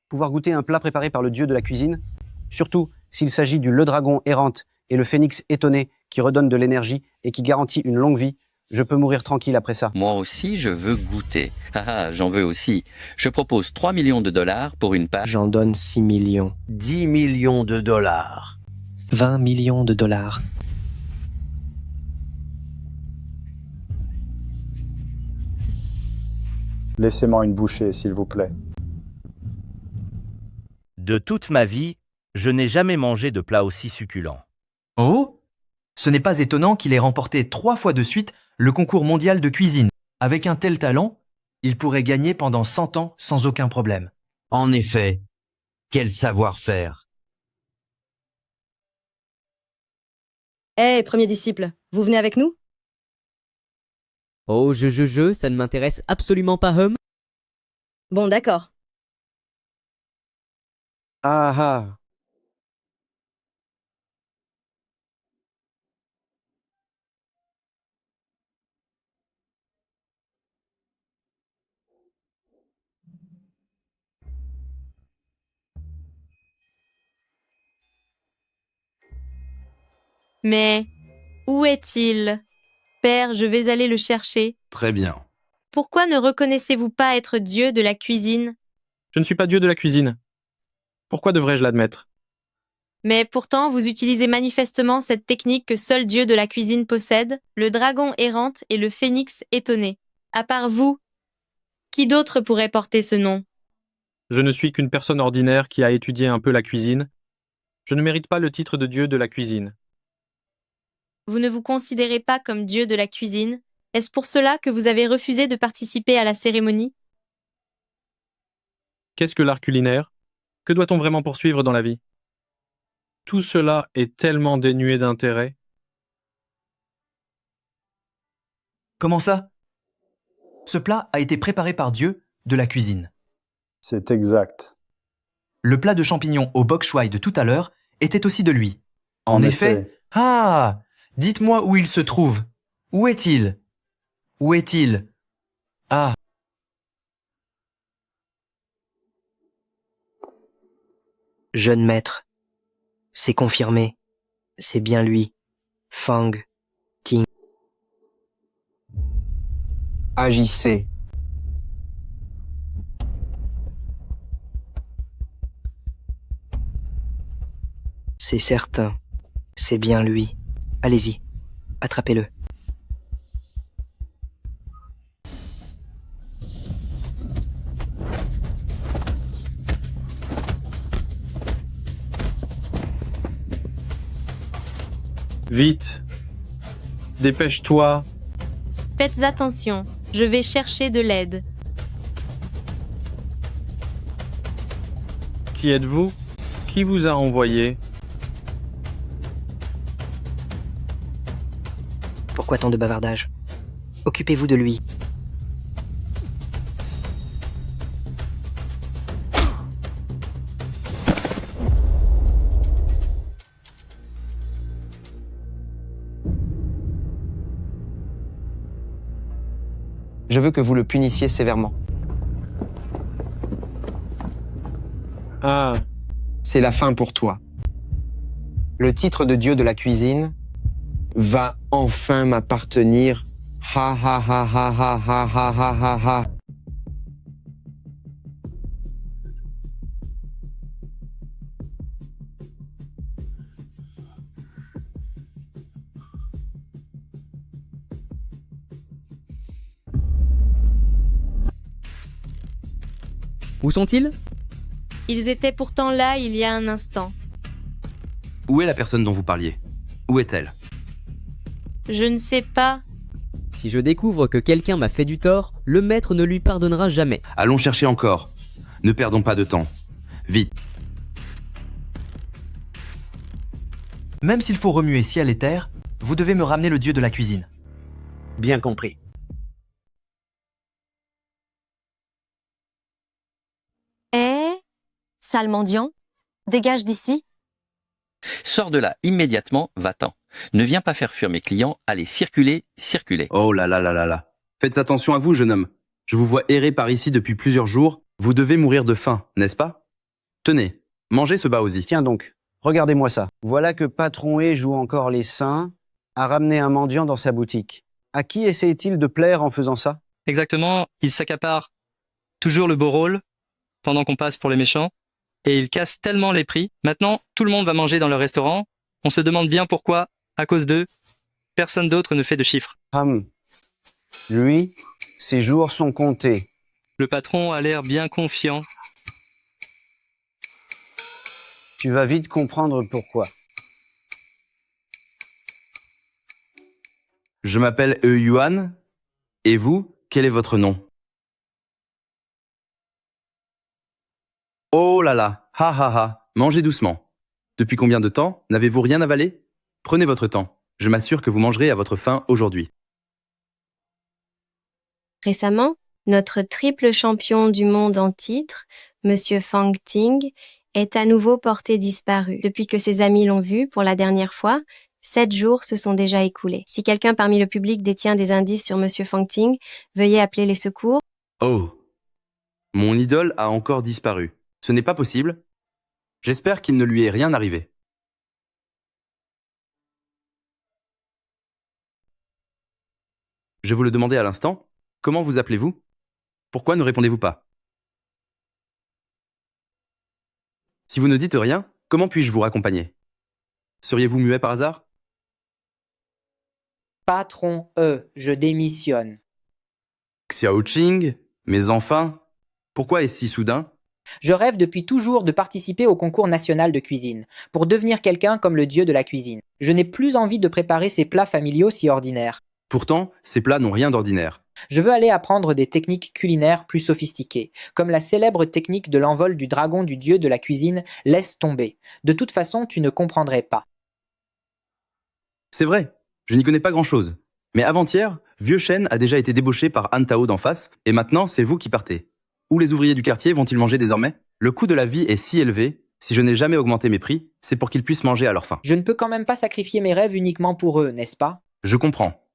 Pouvoir goûter un plat préparé par le dieu de la cuisine, surtout s'il s'agit du le dragon errante et le phénix étonné qui redonne de l'énergie et qui garantit une longue vie, Je peux mourir tranquille après ça. Moi aussi, je veux goûter. Ah, j'en veux aussi. Je propose 3 millions de dollars pour une page. J'en donne 6 millions. 10 millions de dollars. 20 millions de dollars. Laissez-moi une bouchée, s'il vous plaît. De toute ma vie, je n'ai jamais mangé de plat aussi succulent. Oh! Ce n'est pas étonnant qu'il ait remporté 3 fois de suite le concours mondial de cuisine. Avec un tel talent, il pourrait gagner pendant 100 ans sans aucun problème. En effet, quel savoir-faire. Hé, premier disciple, vous venez avec nous? Oh, ça ne m'intéresse absolument pas, Hum. Bon, d'accord. Ah ah. Mais où est-il? Père, je vais aller le chercher. Très bien. Pourquoi ne reconnaissez-vous pas être Dieu de la cuisine? Je ne suis pas dieu de la cuisine. Pourquoi devrais-je l'admettre? Mais pourtant, vous utilisez manifestement cette technique que seul Dieu de la cuisine possède, le dragon errante et le phénix étonné. À part vous, qui d'autre pourrait porter ce nom? Je ne suis qu'une personne ordinaire qui a étudié un peu la cuisine. Je ne mérite pas le titre de dieu de la cuisine. Vous ne vous considérez pas comme Dieu de la cuisine? Est-ce pour cela que vous avez refusé de participer à la cérémonie? Qu'est-ce que l'art culinaire? Que doit-on vraiment poursuivre dans la vie? Tout cela est tellement dénué d'intérêt. Comment ça? Ce plat a été préparé par Dieu de la cuisine. C'est exact. Le plat de champignons au bok choy de tout à l'heure était aussi de lui. En effet. Ah! Dites-moi où il se trouve. Où est-il? Où est-il? Ah! Jeune maître. C'est confirmé. C'est bien lui. Fang Ting. Agissez. C'est certain. C'est bien lui. Allez-y. Attrapez-le. Vite. Dépêche-toi. Faites attention, je vais chercher de l'aide. Qui êtes-vous? Qui vous a envoyé? Pourquoi tant de bavardage? Occupez-vous de lui. Je veux que vous le punissiez sévèrement. Ah. C'est la fin pour toi. Le titre de dieu de la cuisine va enfin m'appartenir. Ha ha ha ha ha ha ha ha ha ha. Où sont-ils? Ils étaient pourtant là il y a un instant. Où est la personne dont vous parliez? Où est-elle? Je ne sais pas. Si je découvre que quelqu'un m'a fait du tort, le maître ne lui pardonnera jamais. Allons chercher encore. Ne perdons pas de temps. Vite. Même s'il faut remuer ciel et terre, vous devez me ramener le dieu de la cuisine. Bien compris. Sale mendiant, dégage d'ici. Sors de là immédiatement, va-t'en. Ne viens pas faire fuir mes clients, allez, circulez, circulez. Oh là là là là là. Faites attention à vous, jeune homme. Je vous vois errer par ici depuis plusieurs jours. Vous devez mourir de faim, n'est-ce pas? Tenez, mangez ce baozi. Tiens donc, regardez-moi ça. Voilà que Patron E joue encore les saints à ramener un mendiant dans sa boutique. À qui essaye-t-il de plaire en faisant ça? Exactement, il s'accapare toujours le beau rôle pendant qu'on passe pour les méchants, et il casse tellement les prix. Maintenant, tout le monde va manger dans le restaurant. On se demande bien pourquoi, à cause d'eux, personne d'autre ne fait de chiffres. Lui, ses jours sont comptés. Le patron a l'air bien confiant. Tu vas vite comprendre pourquoi. Je m'appelle Yuan. Et vous, quel est votre nom? Oh là là, ha ha ha, mangez doucement. Depuis combien de temps? N'avez-vous rien avalé? Prenez votre temps. Je m'assure que vous mangerez à votre faim aujourd'hui. Récemment, notre triple champion du monde en titre, Monsieur Fang Ting, est à nouveau porté disparu. Depuis que ses amis l'ont vu pour la dernière fois, 7 jours se sont déjà écoulés. Si quelqu'un parmi le public détient des indices sur Monsieur Fang Ting, veuillez appeler les secours. Oh, mon idole a encore disparu. Ce n'est pas possible. J'espère qu'il ne lui est rien arrivé. Je vous le demandais à l'instant. Comment vous appelez-vous? Pourquoi ne répondez-vous pas? Si vous ne dites rien, comment puis-je vous raccompagner? Seriez-vous muet par hasard? Patron je démissionne. Xiao Qing, mais enfin, pourquoi est-ce si soudain? Je rêve depuis toujours de participer au concours national de cuisine, pour devenir quelqu'un comme le dieu de la cuisine. Je n'ai plus envie de préparer ces plats familiaux si ordinaires. Pourtant, ces plats n'ont rien d'ordinaire. Je veux aller apprendre des techniques culinaires plus sophistiquées, comme la célèbre technique de l'envol du dragon du dieu de la cuisine, laisse tomber. De toute façon, tu ne comprendrais pas. C'est vrai, je n'y connais pas grand-chose. Mais avant-hier, Vieux Chêne a déjà été débauché par Han Tao d'en face, et maintenant c'est vous qui partez. Où les ouvriers du quartier vont-ils manger désormais? Le coût de la vie est si élevé, si je n'ai jamais augmenté mes prix, c'est pour qu'ils puissent manger à leur faim. Je ne peux quand même pas sacrifier mes rêves uniquement pour eux, n'est-ce pas? Je comprends.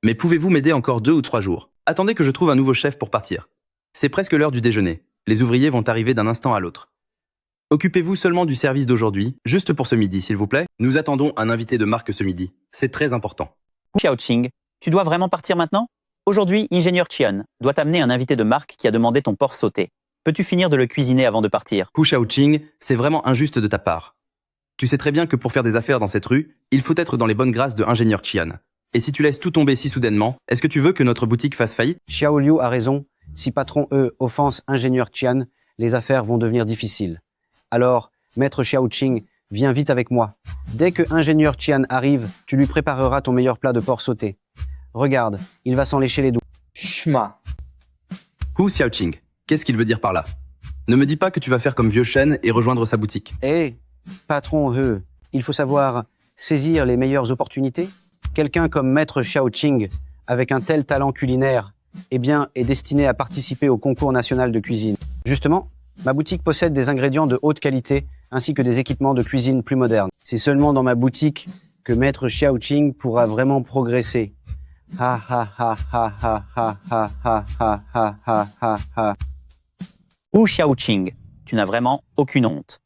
Mais pouvez-vous m'aider encore 2 ou 3 jours? Attendez que je trouve un nouveau chef pour partir. C'est presque l'heure du déjeuner. Les ouvriers vont arriver d'un instant à l'autre. Occupez-vous seulement du service d'aujourd'hui, juste pour ce midi, s'il vous plaît. Nous attendons un invité de marque ce midi. C'est très important. Xiao Qing, tu dois vraiment partir maintenant? Aujourd'hui, ingénieur Qian doit t'amener un invité de marque qui a demandé ton porc sauté. Peux-tu finir de le cuisiner avant de partir? Hu Xiaoqing, c'est vraiment injuste de ta part. Tu sais très bien que pour faire des affaires dans cette rue, il faut être dans les bonnes grâces de ingénieur Qian. Et si tu laisses tout tomber si soudainement, est-ce que tu veux que notre boutique fasse faillite? Xiao Liu a raison. Si patron offense ingénieur Qian, les affaires vont devenir difficiles. Alors, maître Xiao Qing, viens vite avec moi. Dès que ingénieur Qian arrive, tu lui prépareras ton meilleur plat de porc sauté. Regarde, il va s'en lécher les doigts. Chma. Hu Xiaoqing, qu'est-ce qu'il veut dire par là? Ne me dis pas que tu vas faire comme Vieux Chêne et rejoindre sa boutique. Patron il faut savoir saisir les meilleures opportunités. Quelqu'un comme maître Xiao Qing, avec un tel talent culinaire, eh bien, est destiné à participer au concours national de cuisine. Justement, ma boutique possède des ingrédients de haute qualité, ainsi que des équipements de cuisine plus modernes. C'est seulement dans ma boutique que maître Xiao Qing pourra vraiment progresser. Ha ha ha ha ha ha ha ha ha ha ha ha ha. Hu Xiaoqing, tu n'as vraiment aucune honte.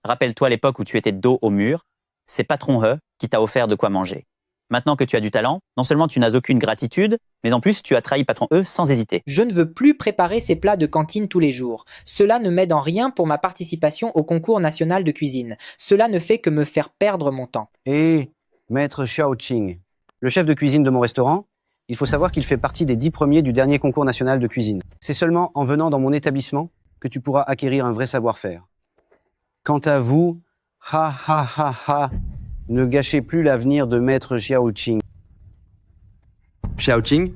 Rappelle-toi l'époque où tu étais dos au mur, c'est patron He qui t'a offert de quoi manger. Maintenant que tu as du talent, non seulement tu n'as aucune gratitude, mais en plus tu as trahi patron E sans hésiter. Je ne veux plus préparer ces plats de cantine tous les jours. Cela ne m'aide en rien pour ma participation au concours national de cuisine. Cela ne fait que me faire perdre mon temps. Maître Xiao Qing, le chef de cuisine de mon restaurant, il faut savoir qu'il fait partie des 10 premiers du dernier concours national de cuisine. C'est seulement en venant dans mon établissement que tu pourras acquérir un vrai savoir-faire. Quant à vous, ha ha ha ha, ne gâchez plus l'avenir de maître Xiao Qing. Xiao Qing,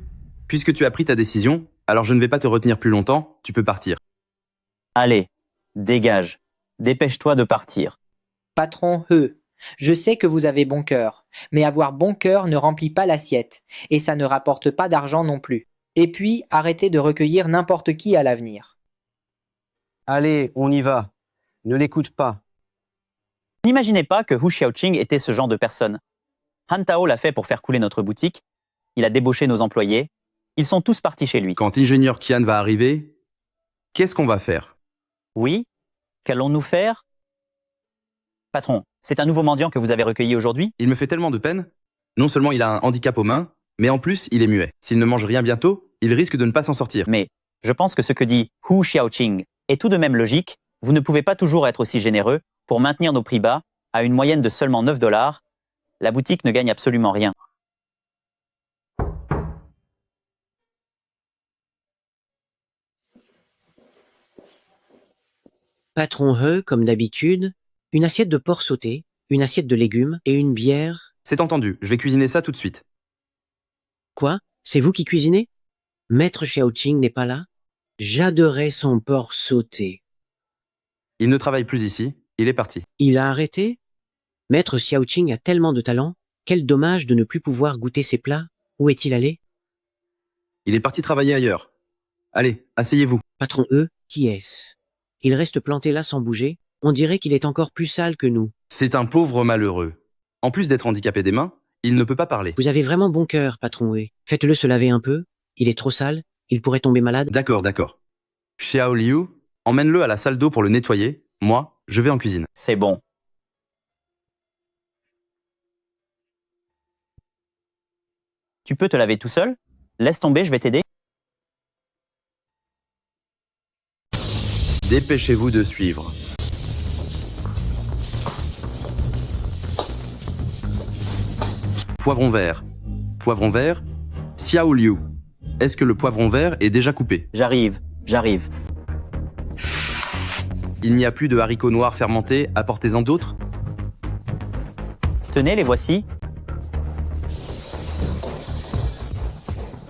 puisque tu as pris ta décision, alors je ne vais pas te retenir plus longtemps, tu peux partir. Allez, dégage. Dépêche-toi de partir. Patron He, je sais que vous avez bon cœur, mais avoir bon cœur ne remplit pas l'assiette, et ça ne rapporte pas d'argent non plus. Et puis, arrêtez de recueillir n'importe qui à l'avenir. Allez, on y va. Ne l'écoute pas. N'imaginez pas que Hu Xiaoqing était ce genre de personne. Han Tao l'a fait pour faire couler notre boutique, il a débauché nos employés, ils sont tous partis chez lui. Quand ingénieur Qian va arriver, qu'est-ce qu'on va faire? Oui, qu'allons-nous faire? Patron, c'est un nouveau mendiant que vous avez recueilli aujourd'hui? Il me fait tellement de peine. Non seulement il a un handicap aux mains, Mais en plus, il est muet. S'il ne mange rien bientôt, il risque de ne pas s'en sortir. Mais je pense que ce que dit Hu Xiaoqing est tout de même logique. Vous ne pouvez pas toujours être aussi généreux pour maintenir nos prix bas à une moyenne de seulement 9 $. La boutique ne gagne absolument rien. Patron He, comme d'habitude, une assiette de porc sauté, une assiette de légumes et une bière. C'est entendu, je vais cuisiner ça tout de suite. Quoi? C'est vous qui cuisinez? Maître Xiaoqing n'est pas là? J'adorais son porc sauté. Il ne travaille plus ici, il est parti. Il a arrêté? Maître Xiaoqing a tellement de talent, quel dommage de ne plus pouvoir goûter ses plats. Où est-il allé? Il est parti travailler ailleurs. Allez, asseyez-vous. Patron E, qui est-ce? Il reste planté là sans bouger, on dirait qu'il est encore plus sale que nous. C'est un pauvre malheureux. En plus d'être handicapé des mains, il ne peut pas parler. Vous avez vraiment bon cœur, patron E. Faites-le se laver un peu, il est trop sale, il pourrait tomber malade. D'accord, d'accord. Xiao Liu, emmène-le à la salle d'eau pour le nettoyer. Moi, je vais en cuisine. C'est bon. Tu peux te laver tout seul? Laisse tomber, je vais t'aider. Dépêchez-vous de suivre. Poivron vert. Poivron vert. Xiao Liu. Est-ce que le poivron vert est déjà coupé? J'arrive. Il n'y a plus de haricots noirs fermentés, apportez-en d'autres. Tenez, les voici.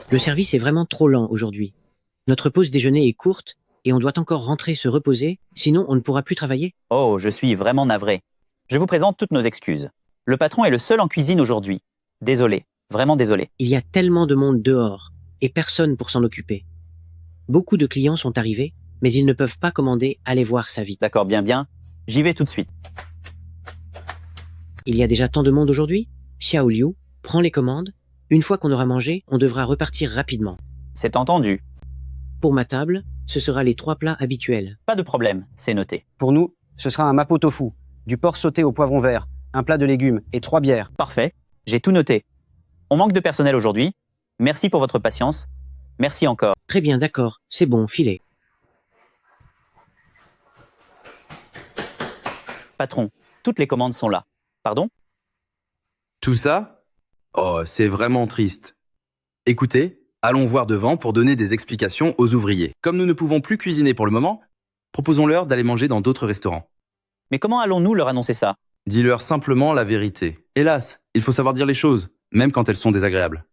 Le service est vraiment trop lent aujourd'hui. Notre pause déjeuner est courte et on doit encore rentrer se reposer, sinon on ne pourra plus travailler. Oh, je suis vraiment navré. Je vous présente toutes nos excuses. Le patron est le seul en cuisine aujourd'hui. Désolé, vraiment désolé. Il y a tellement de monde dehors et personne pour s'en occuper. Beaucoup de clients sont arrivés, mais ils ne peuvent pas commander, allez voir ça vite. D'accord, bien. J'y vais tout de suite. Il y a déjà tant de monde aujourd'hui? Xiao Liu, prends les commandes. Une fois qu'on aura mangé, on devra repartir rapidement. C'est entendu. Pour ma table, ce sera les 3 plats habituels. Pas de problème, c'est noté. Pour nous, ce sera un mapo tofu, du porc sauté au poivron vert, un plat de légumes et 3 bières. Parfait, j'ai tout noté. On manque de personnel aujourd'hui. Merci pour votre patience. Merci encore. Très bien, d'accord, c'est bon, filez. Patron, toutes les commandes sont là. Pardon? Tout ça? Oh, c'est vraiment triste. Écoutez, allons voir devant pour donner des explications aux ouvriers. Comme nous ne pouvons plus cuisiner pour le moment, proposons-leur d'aller manger dans d'autres restaurants. Mais comment allons-nous leur annoncer ça? Dis-leur simplement la vérité. Hélas, il faut savoir dire les choses, même quand elles sont désagréables.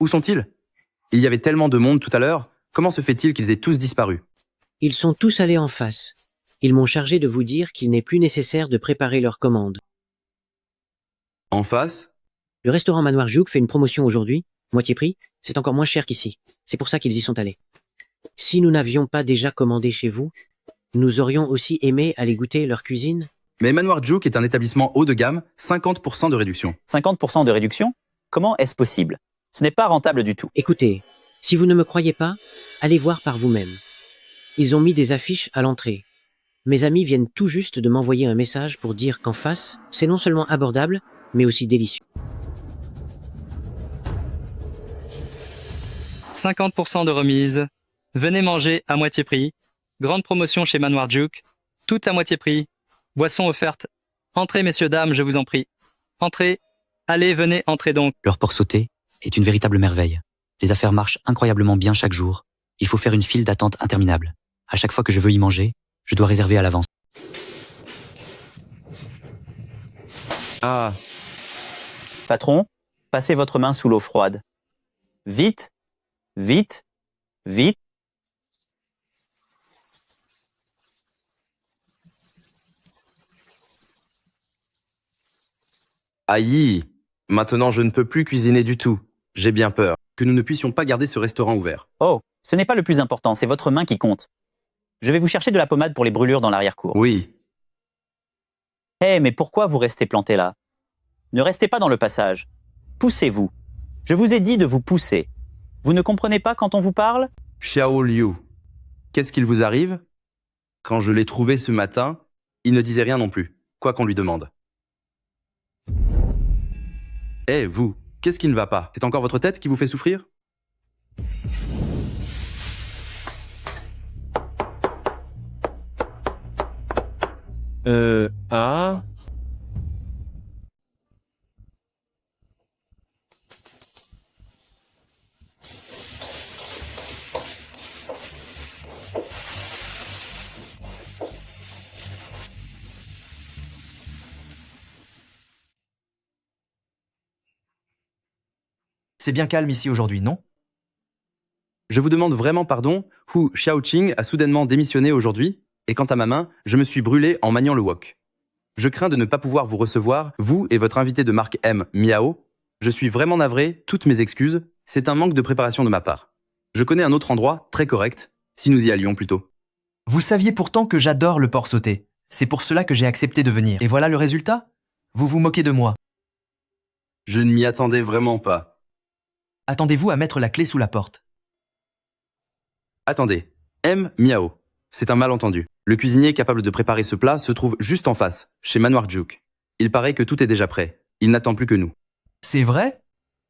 Où sont-ils? Il y avait tellement de monde tout à l'heure, comment se fait-il qu'ils aient tous disparu? Ils sont tous allés en face. Ils m'ont chargé de vous dire qu'il n'est plus nécessaire de préparer leurs commandes. En face? Le restaurant Manoir Jouk fait une promotion aujourd'hui, moitié prix, c'est encore moins cher qu'ici. C'est pour ça qu'ils y sont allés. Si nous n'avions pas déjà commandé chez vous, nous aurions aussi aimé aller goûter leur cuisine. Mais Manoir Jouk est un établissement haut de gamme, 50% de réduction. 50% de réduction? Comment est-ce possible? Ce n'est pas rentable du tout. Écoutez, si vous ne me croyez pas, allez voir par vous-même. Ils ont mis des affiches à l'entrée. Mes amis viennent tout juste de m'envoyer un message pour dire qu'en face, c'est non seulement abordable, mais aussi délicieux. 50% de remise. Venez manger à moitié prix. Grande promotion chez Manoir Jouk. Toute à moitié prix. Boisson offerte. Entrez, messieurs, dames, je vous en prie. Entrez. Allez, venez, entrez donc. Leur porc sauté est une véritable merveille. Les affaires marchent incroyablement bien chaque jour. Il faut faire une file d'attente interminable. À chaque fois que je veux y manger, je dois réserver à l'avance. Ah. Patron, passez votre main sous l'eau froide. Vite, vite, vite. Aïe! Maintenant je ne peux plus cuisiner du tout. J'ai bien peur que nous ne puissions pas garder ce restaurant ouvert. Oh, ce n'est pas le plus important, c'est votre main qui compte. Je vais vous chercher de la pommade pour les brûlures dans l'arrière-cour. Oui. Eh, mais pourquoi vous restez planté là? Ne restez pas dans le passage. Poussez-vous. Je vous ai dit de vous pousser. Vous ne comprenez pas quand on vous parle? Xiao Liu, qu'est-ce qu'il vous arrive? Quand je l'ai trouvé ce matin, il ne disait rien non plus, quoi qu'on lui demande. Eh, vous, qu'est-ce qui ne va pas? C'est encore votre tête qui vous fait souffrir? Ah... C'est bien calme ici aujourd'hui, non? Je vous demande vraiment pardon, Hu Xiaoqing a soudainement démissionné aujourd'hui, et quant à ma main, je me suis brûlé en maniant le wok. Je crains de ne pas pouvoir vous recevoir, vous et votre invité de marque M, Miao. Je suis vraiment navré, toutes mes excuses, c'est un manque de préparation de ma part. Je connais un autre endroit, très correct, si nous y allions plutôt. Vous saviez pourtant que j'adore le porc sauté. C'est pour cela que j'ai accepté de venir. Et voilà le résultat? Vous vous moquez de moi. Je ne m'y attendais vraiment pas. Attendez-vous à mettre la clé sous la porte. Attendez, M. Miao. C'est un malentendu. Le cuisinier capable de préparer ce plat se trouve juste en face, chez Manoir Juk. Il paraît que tout est déjà prêt. Il n'attend plus que nous. C'est vrai?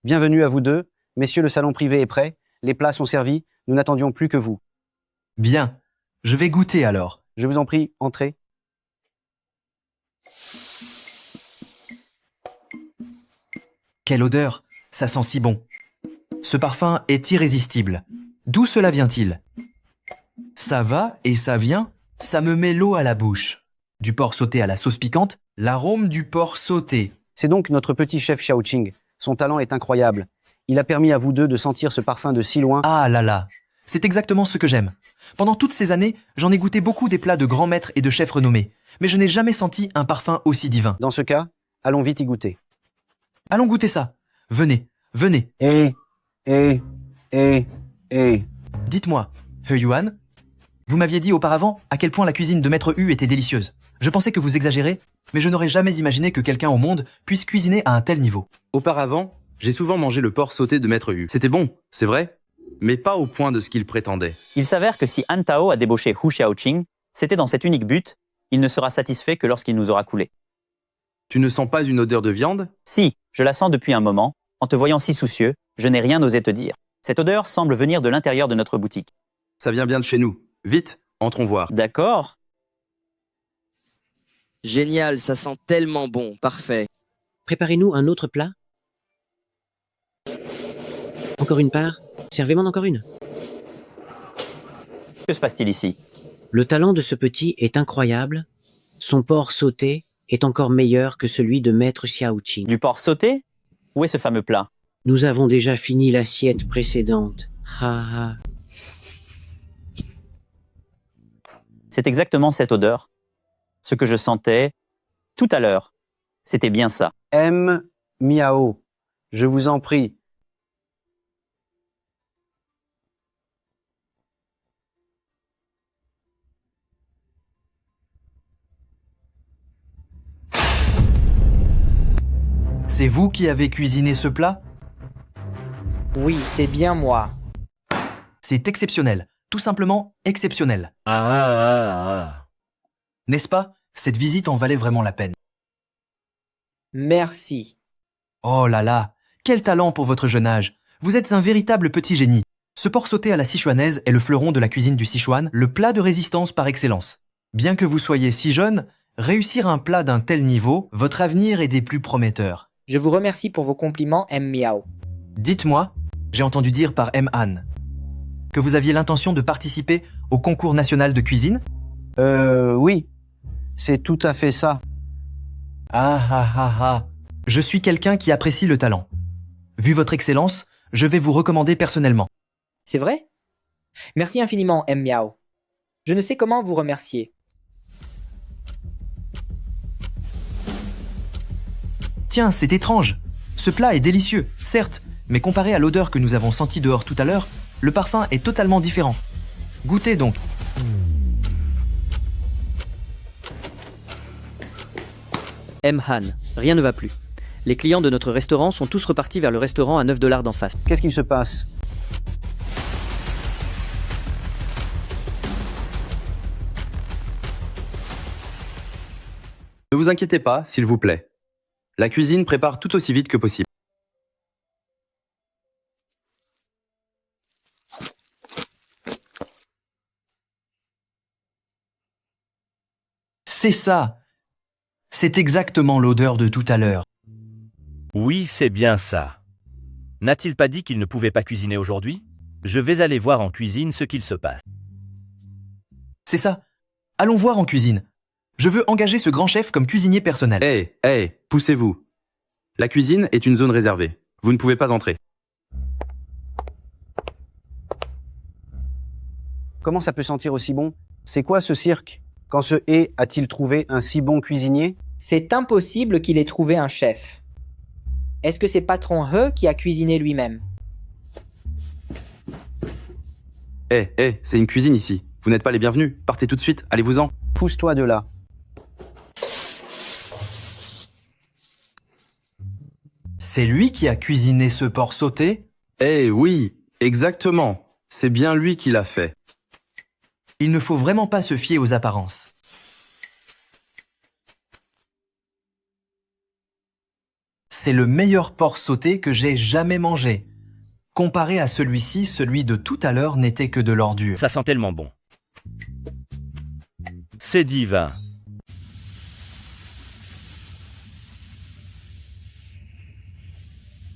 Bienvenue à vous deux. Messieurs, le salon privé est prêt. Les plats sont servis. Nous n'attendions plus que vous. Bien. Je vais goûter alors. Je vous en prie, entrez. Quelle odeur! Ça sent si bon. Ce parfum est irrésistible. D'où cela vient-il? Ça va et ça vient, ça me met l'eau à la bouche. Du porc sauté à la sauce piquante, l'arôme du porc sauté. C'est donc notre petit chef Xiaoqing. Son talent est incroyable. Il a permis à vous deux de sentir ce parfum de si loin. Ah là là, c'est exactement ce que j'aime. Pendant toutes ces années, j'en ai goûté beaucoup des plats de grands maîtres et de chefs renommés, mais je n'ai jamais senti un parfum aussi divin. Dans ce cas, allons vite y goûter. Allons goûter ça. Venez, venez. Dites-moi, He Yuan, vous m'aviez dit auparavant à quel point la cuisine de Maître Hu était délicieuse. Je pensais que vous exagérez, mais je n'aurais jamais imaginé que quelqu'un au monde puisse cuisiner à un tel niveau. Auparavant, j'ai souvent mangé le porc sauté de Maître Hu. C'était bon, c'est vrai, mais pas au point de ce qu'il prétendait. Il s'avère que si Han Tao a débauché Hu Xiaoqing, c'était dans cet unique but, il ne sera satisfait que lorsqu'il nous aura coulé. Tu ne sens pas une odeur de viande? Si, je la sens depuis un moment. En te voyant si soucieux, je n'ai rien osé te dire. Cette odeur semble venir de l'intérieur de notre boutique. Ça vient bien de chez nous. Vite, entrons voir. D'accord. Génial, ça sent tellement bon, parfait. Préparez-nous un autre plat. Encore une part. Servez-moi encore une. Que se passe-t-il ici? Le talent de ce petit est incroyable. Son porc sauté est encore meilleur que celui de Maître Xiaoqing. Du porc sauté? Où est ce fameux plat? Nous avons déjà fini l'assiette précédente. Ha ha. C'est exactement cette odeur. Ce que je sentais tout à l'heure. C'était bien ça. M. Miao, je vous en prie. C'est vous qui avez cuisiné ce plat? Oui, c'est bien moi. C'est exceptionnel. Tout simplement exceptionnel. N'est-ce pas? Cette visite en valait vraiment la peine. Merci. Oh là là, quel talent pour votre jeune âge. Vous êtes un véritable petit génie. Ce porc sauté à la sichuanaise est le fleuron de la cuisine du Sichuan, le plat de résistance par excellence. Bien que vous soyez si jeune, réussir un plat d'un tel niveau, votre avenir est des plus prometteurs. Je vous remercie pour vos compliments, M. Miao. Dites-moi, j'ai entendu dire par M. Han, que vous aviez l'intention de participer au concours national de cuisine? Oui. C'est tout à fait ça. Ah. Je suis quelqu'un qui apprécie le talent. Vu votre excellence, je vais vous recommander personnellement. C'est vrai? Merci infiniment, M. Miao. Je ne sais comment vous remercier. Tiens, c'est étrange. Ce plat est délicieux, certes, mais comparé à l'odeur que nous avons sentie dehors tout à l'heure, le parfum est totalement différent. Goûtez donc. M. Han, rien ne va plus. Les clients de notre restaurant sont tous repartis vers le restaurant à $9 d'en face. Qu'est-ce qu'il se passe? Ne vous inquiétez pas, s'il vous plaît. La cuisine prépare tout aussi vite que possible. C'est ça. C'est exactement l'odeur de tout à l'heure. Oui, c'est bien ça. N'a-t-il pas dit qu'il ne pouvait pas cuisiner aujourd'hui? Je vais aller voir en cuisine ce qu'il se passe. C'est ça. Allons voir en cuisine. Je veux engager ce grand chef comme cuisinier personnel. Hé, poussez-vous. La cuisine est une zone réservée. Vous ne pouvez pas entrer. Comment ça peut sentir aussi bon? C'est quoi ce cirque? Quand ce He a-t-il trouvé un si bon cuisinier? C'est impossible qu'il ait trouvé un chef. Est-ce que c'est patron He qui a cuisiné lui-même? C'est une cuisine ici. Vous n'êtes pas les bienvenus. Partez tout de suite, allez-vous-en. Pousse-toi de là. C'est lui qui a cuisiné ce porc sauté? Oui, exactement. C'est bien lui qui l'a fait. Il ne faut vraiment pas se fier aux apparences. C'est le meilleur porc sauté que j'ai jamais mangé. Comparé à celui-ci, celui de tout à l'heure n'était que de l'ordure. Ça sent tellement bon. C'est divin.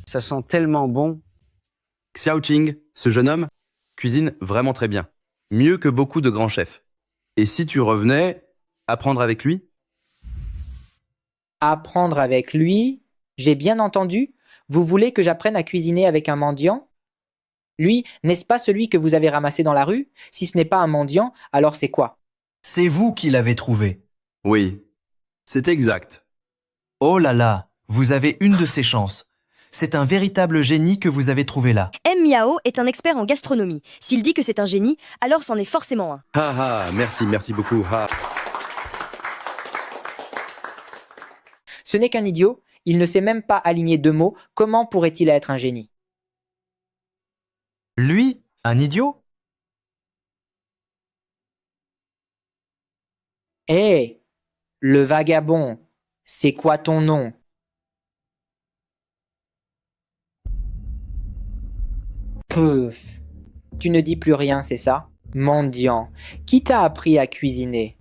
Ça sent tellement bon. Xiao Qing, ce jeune homme, cuisine vraiment très bien. Mieux que beaucoup de grands chefs. Et si tu revenais, apprendre avec lui? Apprendre avec lui? J'ai bien entendu? Vous voulez que j'apprenne à cuisiner avec un mendiant? Lui, n'est-ce pas celui que vous avez ramassé dans la rue? Si ce n'est pas un mendiant, alors c'est quoi? C'est vous qui l'avez trouvé. Oui, c'est exact. Oh là là, vous avez une de ces chances. C'est un véritable génie que vous avez trouvé là. M. Miao est un expert en gastronomie. S'il dit que c'est un génie, alors c'en est forcément un. Merci beaucoup. Ce n'est qu'un idiot, il ne sait même pas aligner deux mots, comment pourrait-il être un génie? Lui, un idiot? Le vagabond, c'est quoi ton nom? Pouf, tu ne dis plus rien, c'est ça? Mendiant, qui t'a appris à cuisiner?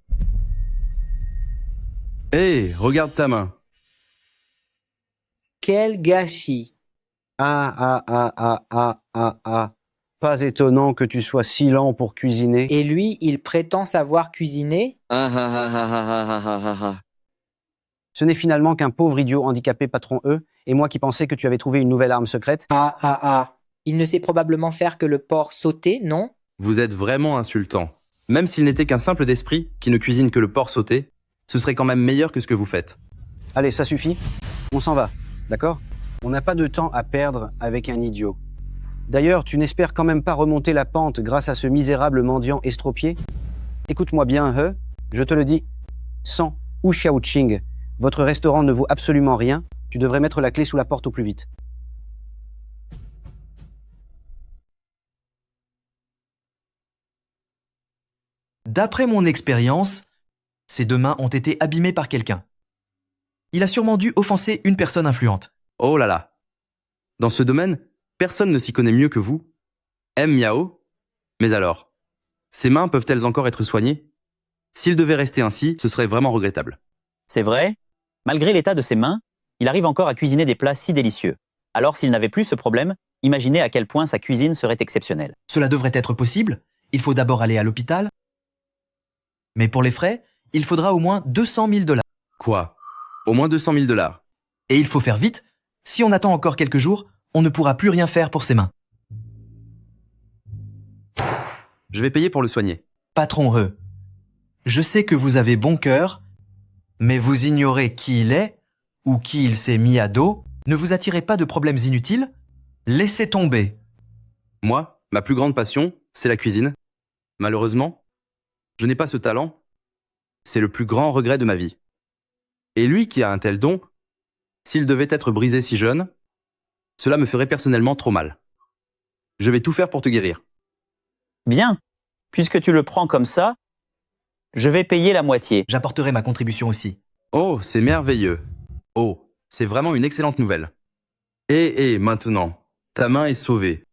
Regarde ta main. Quel gâchis! Pas étonnant que tu sois si lent pour cuisiner. Et lui, il prétend savoir cuisiner? Ce n'est finalement qu'un pauvre idiot handicapé patron E, et moi qui pensais que tu avais trouvé une nouvelle arme secrète. Il ne sait probablement faire que le porc sauté, non? Vous êtes vraiment insultant. Même s'il n'était qu'un simple d'esprit qui ne cuisine que le porc sauté, ce serait quand même meilleur que ce que vous faites. Allez, ça suffit. On s'en va, d'accord? On n'a pas de temps à perdre avec un idiot. D'ailleurs, tu n'espères quand même pas remonter la pente grâce à ce misérable mendiant estropié? Écoute-moi bien, He, je te le dis. Sans ou Xiao Qing, votre restaurant ne vaut absolument rien. Tu devrais mettre la clé sous la porte au plus vite. D'après mon expérience, ces deux mains ont été abîmées par quelqu'un. Il a sûrement dû offenser une personne influente. Oh là là. Dans ce domaine, personne ne s'y connaît mieux que vous. M. Miao. Mais alors, ces mains peuvent-elles encore être soignées? S'il devait rester ainsi, ce serait vraiment regrettable. C'est vrai? Malgré l'état de ses mains, il arrive encore à cuisiner des plats si délicieux. Alors s'il n'avait plus ce problème, imaginez à quel point sa cuisine serait exceptionnelle. Cela devrait être possible. Il faut d'abord aller à l'hôpital. Mais pour les frais, il faudra au moins 200 000 $. Quoi? Au moins 200 000 $. Et il faut faire vite. Si on attend encore quelques jours, on ne pourra plus rien faire pour ses mains. Je vais payer pour le soigner. Patron He, je sais que vous avez bon cœur, mais vous ignorez qui il est ou qui il s'est mis à dos. Ne vous attirez pas de problèmes inutiles. Laissez tomber. Moi, ma plus grande passion, c'est la cuisine. Malheureusement, je n'ai pas ce talent. C'est le plus grand regret de ma vie. Et lui qui a un tel don, s'il devait être brisé si jeune, cela me ferait personnellement trop mal. Je vais tout faire pour te guérir. Bien. Puisque tu le prends comme ça, je vais payer la moitié. J'apporterai ma contribution aussi. Oh, c'est merveilleux. Oh, c'est vraiment une excellente nouvelle. Et maintenant, ta main est sauvée.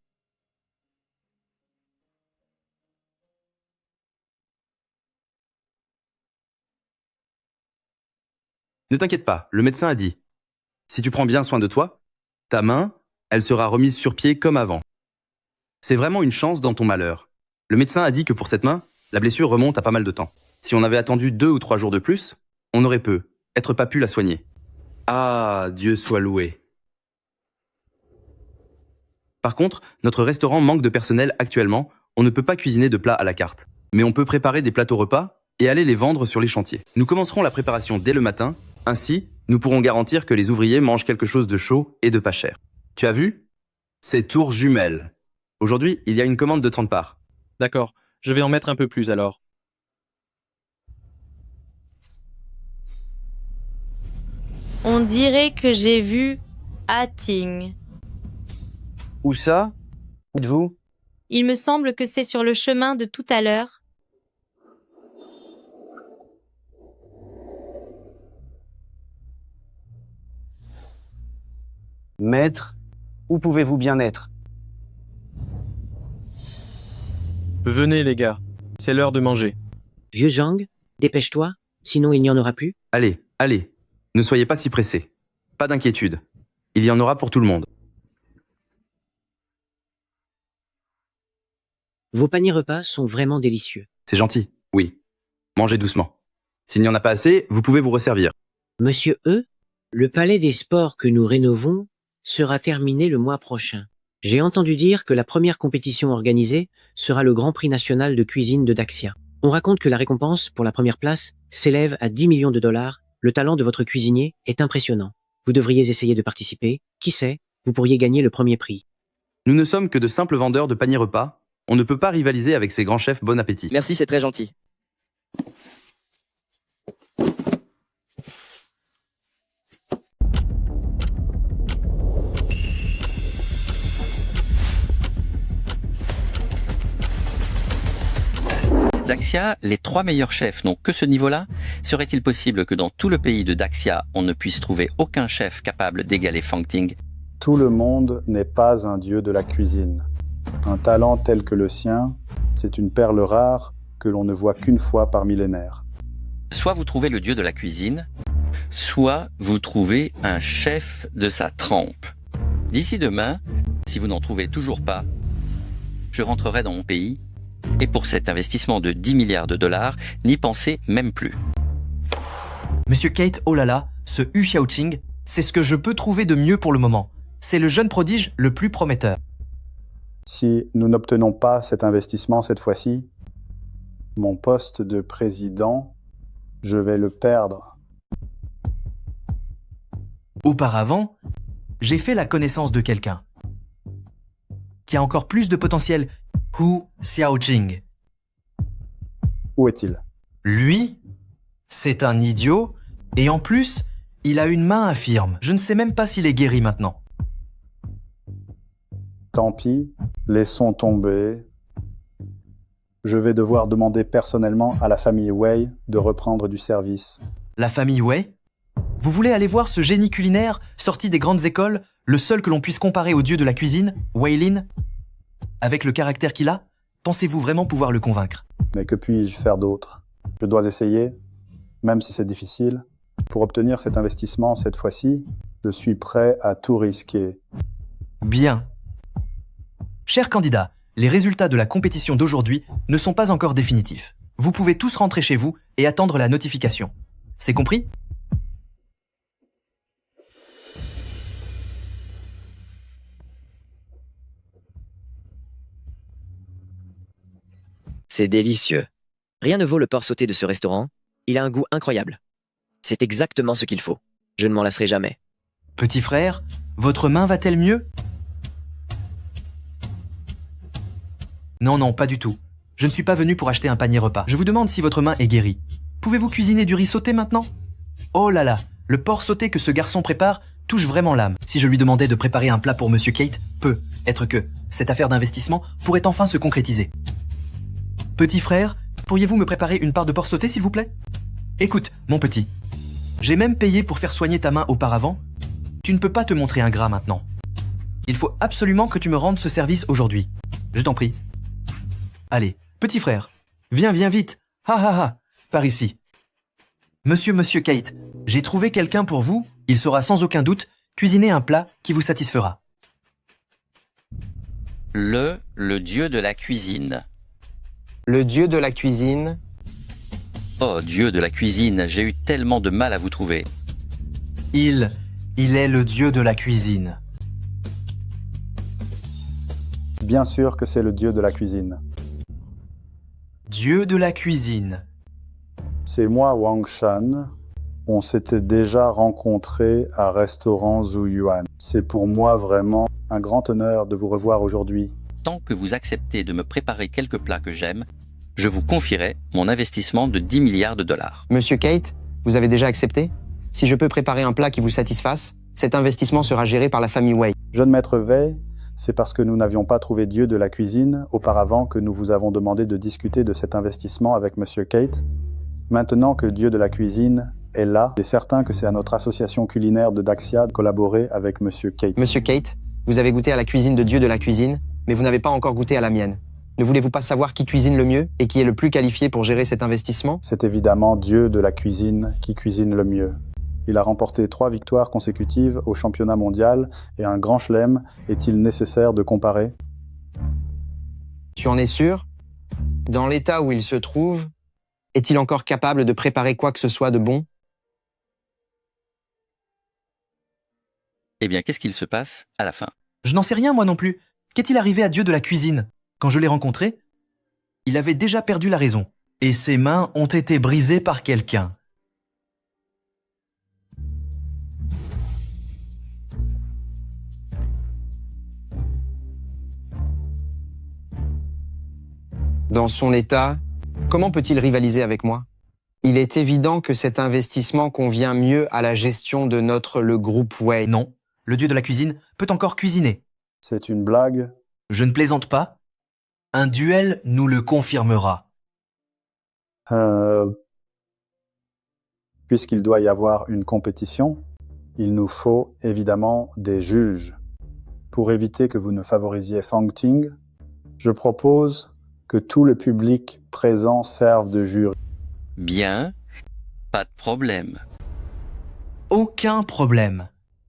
Ne t'inquiète pas, le médecin a dit. Si tu prends bien soin de toi, ta main, elle sera remise sur pied comme avant. C'est vraiment une chance dans ton malheur. Le médecin a dit que pour cette main, la blessure remonte à pas mal de temps. Si on avait attendu 2 ou 3 jours de plus, on aurait peut-être pas pu la soigner. Ah, Dieu soit loué. Par contre, notre restaurant manque de personnel actuellement, on ne peut pas cuisiner de plats à la carte. Mais on peut préparer des plateaux repas et aller les vendre sur les chantiers. Nous commencerons la préparation dès le matin, ainsi, nous pourrons garantir que les ouvriers mangent quelque chose de chaud et de pas cher. Tu as vu? C'est tours jumelles. Aujourd'hui, il y a une commande de 30 parts. D'accord, je vais en mettre un peu plus alors. On dirait que j'ai vu Hatting. Où ça? Où êtes-vous? Il me semble que c'est sur le chemin de tout à l'heure. Maître, où pouvez-vous bien être? Venez les gars, c'est l'heure de manger. Vieux Zhang, dépêche-toi, sinon il n'y en aura plus. Allez, allez, ne soyez pas si pressés. Pas d'inquiétude. Il y en aura pour tout le monde. Vos paniers repas sont vraiment délicieux. C'est gentil, oui. Mangez doucement. S'il n'y en a pas assez, vous pouvez vous resservir. Monsieur E, le palais des sports que nous rénovons sera terminé le mois prochain. J'ai entendu dire que la première compétition organisée sera le Grand Prix national de cuisine de Daxia. On raconte que la récompense pour la première place s'élève à 10 millions de dollars. Le talent de votre cuisinier est impressionnant. Vous devriez essayer de participer. Qui sait, vous pourriez gagner le premier prix. Nous ne sommes que de simples vendeurs de paniers repas. On ne peut pas rivaliser avec ces grands chefs bon appétit. Merci, c'est très gentil. Daxia, les 3 meilleurs chefs n'ont que ce niveau-là? Serait-il possible que dans tout le pays de Daxia, on ne puisse trouver aucun chef capable d'égaler Fangting? Tout le monde n'est pas un dieu de la cuisine. Un talent tel que le sien, c'est une perle rare que l'on ne voit qu'une fois par millénaire. Soit vous trouvez le dieu de la cuisine, soit vous trouvez un chef de sa trempe. D'ici demain, si vous n'en trouvez toujours pas, je rentrerai dans mon pays. Et pour cet investissement de 10 milliards de dollars, n'y pensez même plus. Monsieur Kate, oh là là, ce Hu Xiaoqing, c'est ce que je peux trouver de mieux pour le moment. C'est le jeune prodige le plus prometteur. Si nous n'obtenons pas cet investissement cette fois-ci, mon poste de président, je vais le perdre. Auparavant, j'ai fait la connaissance de quelqu'un qui a encore plus de potentiel. Hu Xiaoqing. Où est-il? Lui, c'est un idiot, et en plus, il a une main infirme. Je ne sais même pas s'il est guéri maintenant. Tant pis, laissons tomber. Je vais devoir demander personnellement à la famille Wei de reprendre du service. La famille Wei? Vous voulez aller voir ce génie culinaire sorti des grandes écoles, le seul que l'on puisse comparer au dieu de la cuisine, Wei Lin? Avec le caractère qu'il a, pensez-vous vraiment pouvoir le convaincre? Mais que puis-je faire d'autre? Je dois essayer, même si c'est difficile. Pour obtenir cet investissement cette fois-ci, je suis prêt à tout risquer. Bien. Chers candidats, les résultats de la compétition d'aujourd'hui ne sont pas encore définitifs. Vous pouvez tous rentrer chez vous et attendre la notification. C'est compris? C'est délicieux. Rien ne vaut le porc sauté de ce restaurant. Il a un goût incroyable. C'est exactement ce qu'il faut. Je ne m'en lasserai jamais. Petit frère, votre main va-t-elle mieux? Non, non, pas du tout. Je ne suis pas venu pour acheter un panier repas. Je vous demande si votre main est guérie. Pouvez-vous cuisiner du riz sauté maintenant? Oh là là, le porc sauté que ce garçon prépare touche vraiment l'âme. Si je lui demandais de préparer un plat pour Monsieur Kate, peut être que cette affaire d'investissement pourrait enfin se concrétiser. Petit frère, pourriez-vous me préparer une part de porc sauté, s'il vous plaît? Écoute, mon petit, j'ai même payé pour faire soigner ta main auparavant. Tu ne peux pas te montrer ingrat maintenant. Il faut absolument que tu me rendes ce service aujourd'hui. Je t'en prie. Allez, petit frère, viens vite. Ha ha ha, par ici. Monsieur Kate, j'ai trouvé quelqu'un pour vous. Il saura sans aucun doute cuisiner un plat qui vous satisfera. Le dieu de la cuisine. Le dieu de la cuisine. Oh, dieu de la cuisine, j'ai eu tellement de mal à vous trouver. Il est le dieu de la cuisine. Bien sûr que c'est le dieu de la cuisine. Dieu de la cuisine. C'est moi, Wang Shan. On s'était déjà rencontrés à restaurant Zhu Yuan. C'est pour moi vraiment un grand honneur de vous revoir aujourd'hui. Tant que vous acceptez de me préparer quelques plats que j'aime, je vous confierai mon investissement de 10 milliards de dollars. Monsieur Kate, vous avez déjà accepté? Si je peux préparer un plat qui vous satisfasse, cet investissement sera géré par la famille Wei. Jeune maître Wei, c'est parce que nous n'avions pas trouvé Dieu de la cuisine auparavant que nous vous avons demandé de discuter de cet investissement avec Monsieur Kate. Maintenant que Dieu de la cuisine est là, il est certain que c'est à notre association culinaire de Daxia de collaborer avec Monsieur Kate. Monsieur Kate, vous avez goûté à la cuisine de Dieu de la cuisine, mais vous n'avez pas encore goûté à la mienne. Ne voulez-vous pas savoir qui cuisine le mieux et qui est le plus qualifié pour gérer cet investissement? C'est évidemment Dieu de la cuisine qui cuisine le mieux. Il a remporté 3 victoires consécutives au championnat mondial et un grand chelem. Est-il nécessaire de comparer? Tu en es sûr? Dans l'état où il se trouve, est-il encore capable de préparer quoi que ce soit de bon? Eh bien, qu'est-ce qu'il se passe à la fin? Je n'en sais rien moi non plus. Qu'est-il arrivé à Dieu de la cuisine? Quand je l'ai rencontré, il avait déjà perdu la raison. Et ses mains ont été brisées par quelqu'un. Dans son état, comment peut-il rivaliser avec moi? Il est évident que cet investissement convient mieux à la gestion de le groupe Wei. Non, le dieu de la cuisine peut encore cuisiner. C'est une blague? Je ne plaisante pas. Un duel nous le confirmera. Puisqu'il doit y avoir une compétition, il nous faut évidemment des juges. Pour éviter que vous ne favorisiez Fang Ting, je propose que tout le public présent serve de jury. Bien, pas de problème. Aucun problème.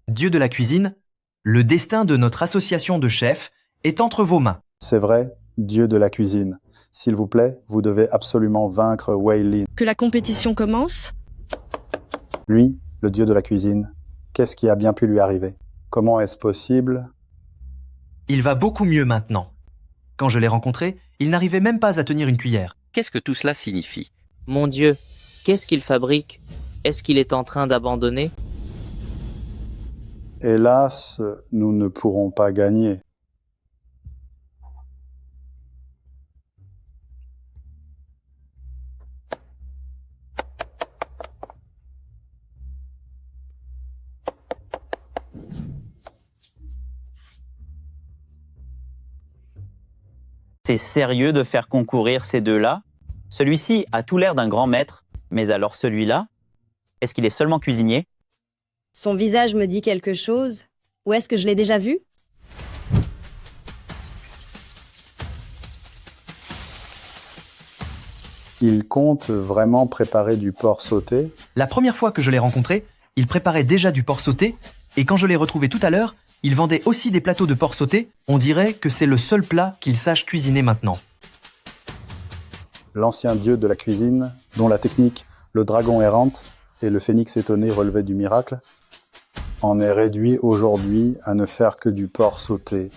Dieu de la cuisine, le destin de notre association de chefs est entre vos mains. C'est vrai, Dieu de la cuisine. S'il vous plaît, vous devez absolument vaincre Wei Lin. Que la compétition commence? Lui, le dieu de la cuisine, qu'est-ce qui a bien pu lui arriver? Comment est-ce possible? Il va beaucoup mieux maintenant. Quand je l'ai rencontré, il n'arrivait même pas à tenir une cuillère. Qu'est-ce que tout cela signifie? Mon Dieu, qu'est-ce qu'il fabrique? Est-ce qu'il est en train d'abandonner? Hélas, nous ne pourrons pas gagner. C'est sérieux de faire concourir ces deux-là? Celui-ci a tout l'air d'un grand maître, mais alors celui-là, est-ce qu'il est seulement cuisinier? Son visage me dit quelque chose. Où est-ce que je l'ai déjà vu? Il compte vraiment préparer du porc sauté? La première fois que je l'ai rencontré, il préparait déjà du porc sauté, et quand je l'ai retrouvé tout à l'heure, il vendait aussi des plateaux de porc sauté. On dirait que c'est le seul plat qu'il sache cuisiner maintenant. L'ancien dieu de la cuisine, dont la technique, le dragon errante et le phénix étonné relevaient du miracle, en est réduit aujourd'hui à ne faire que du porc sauté.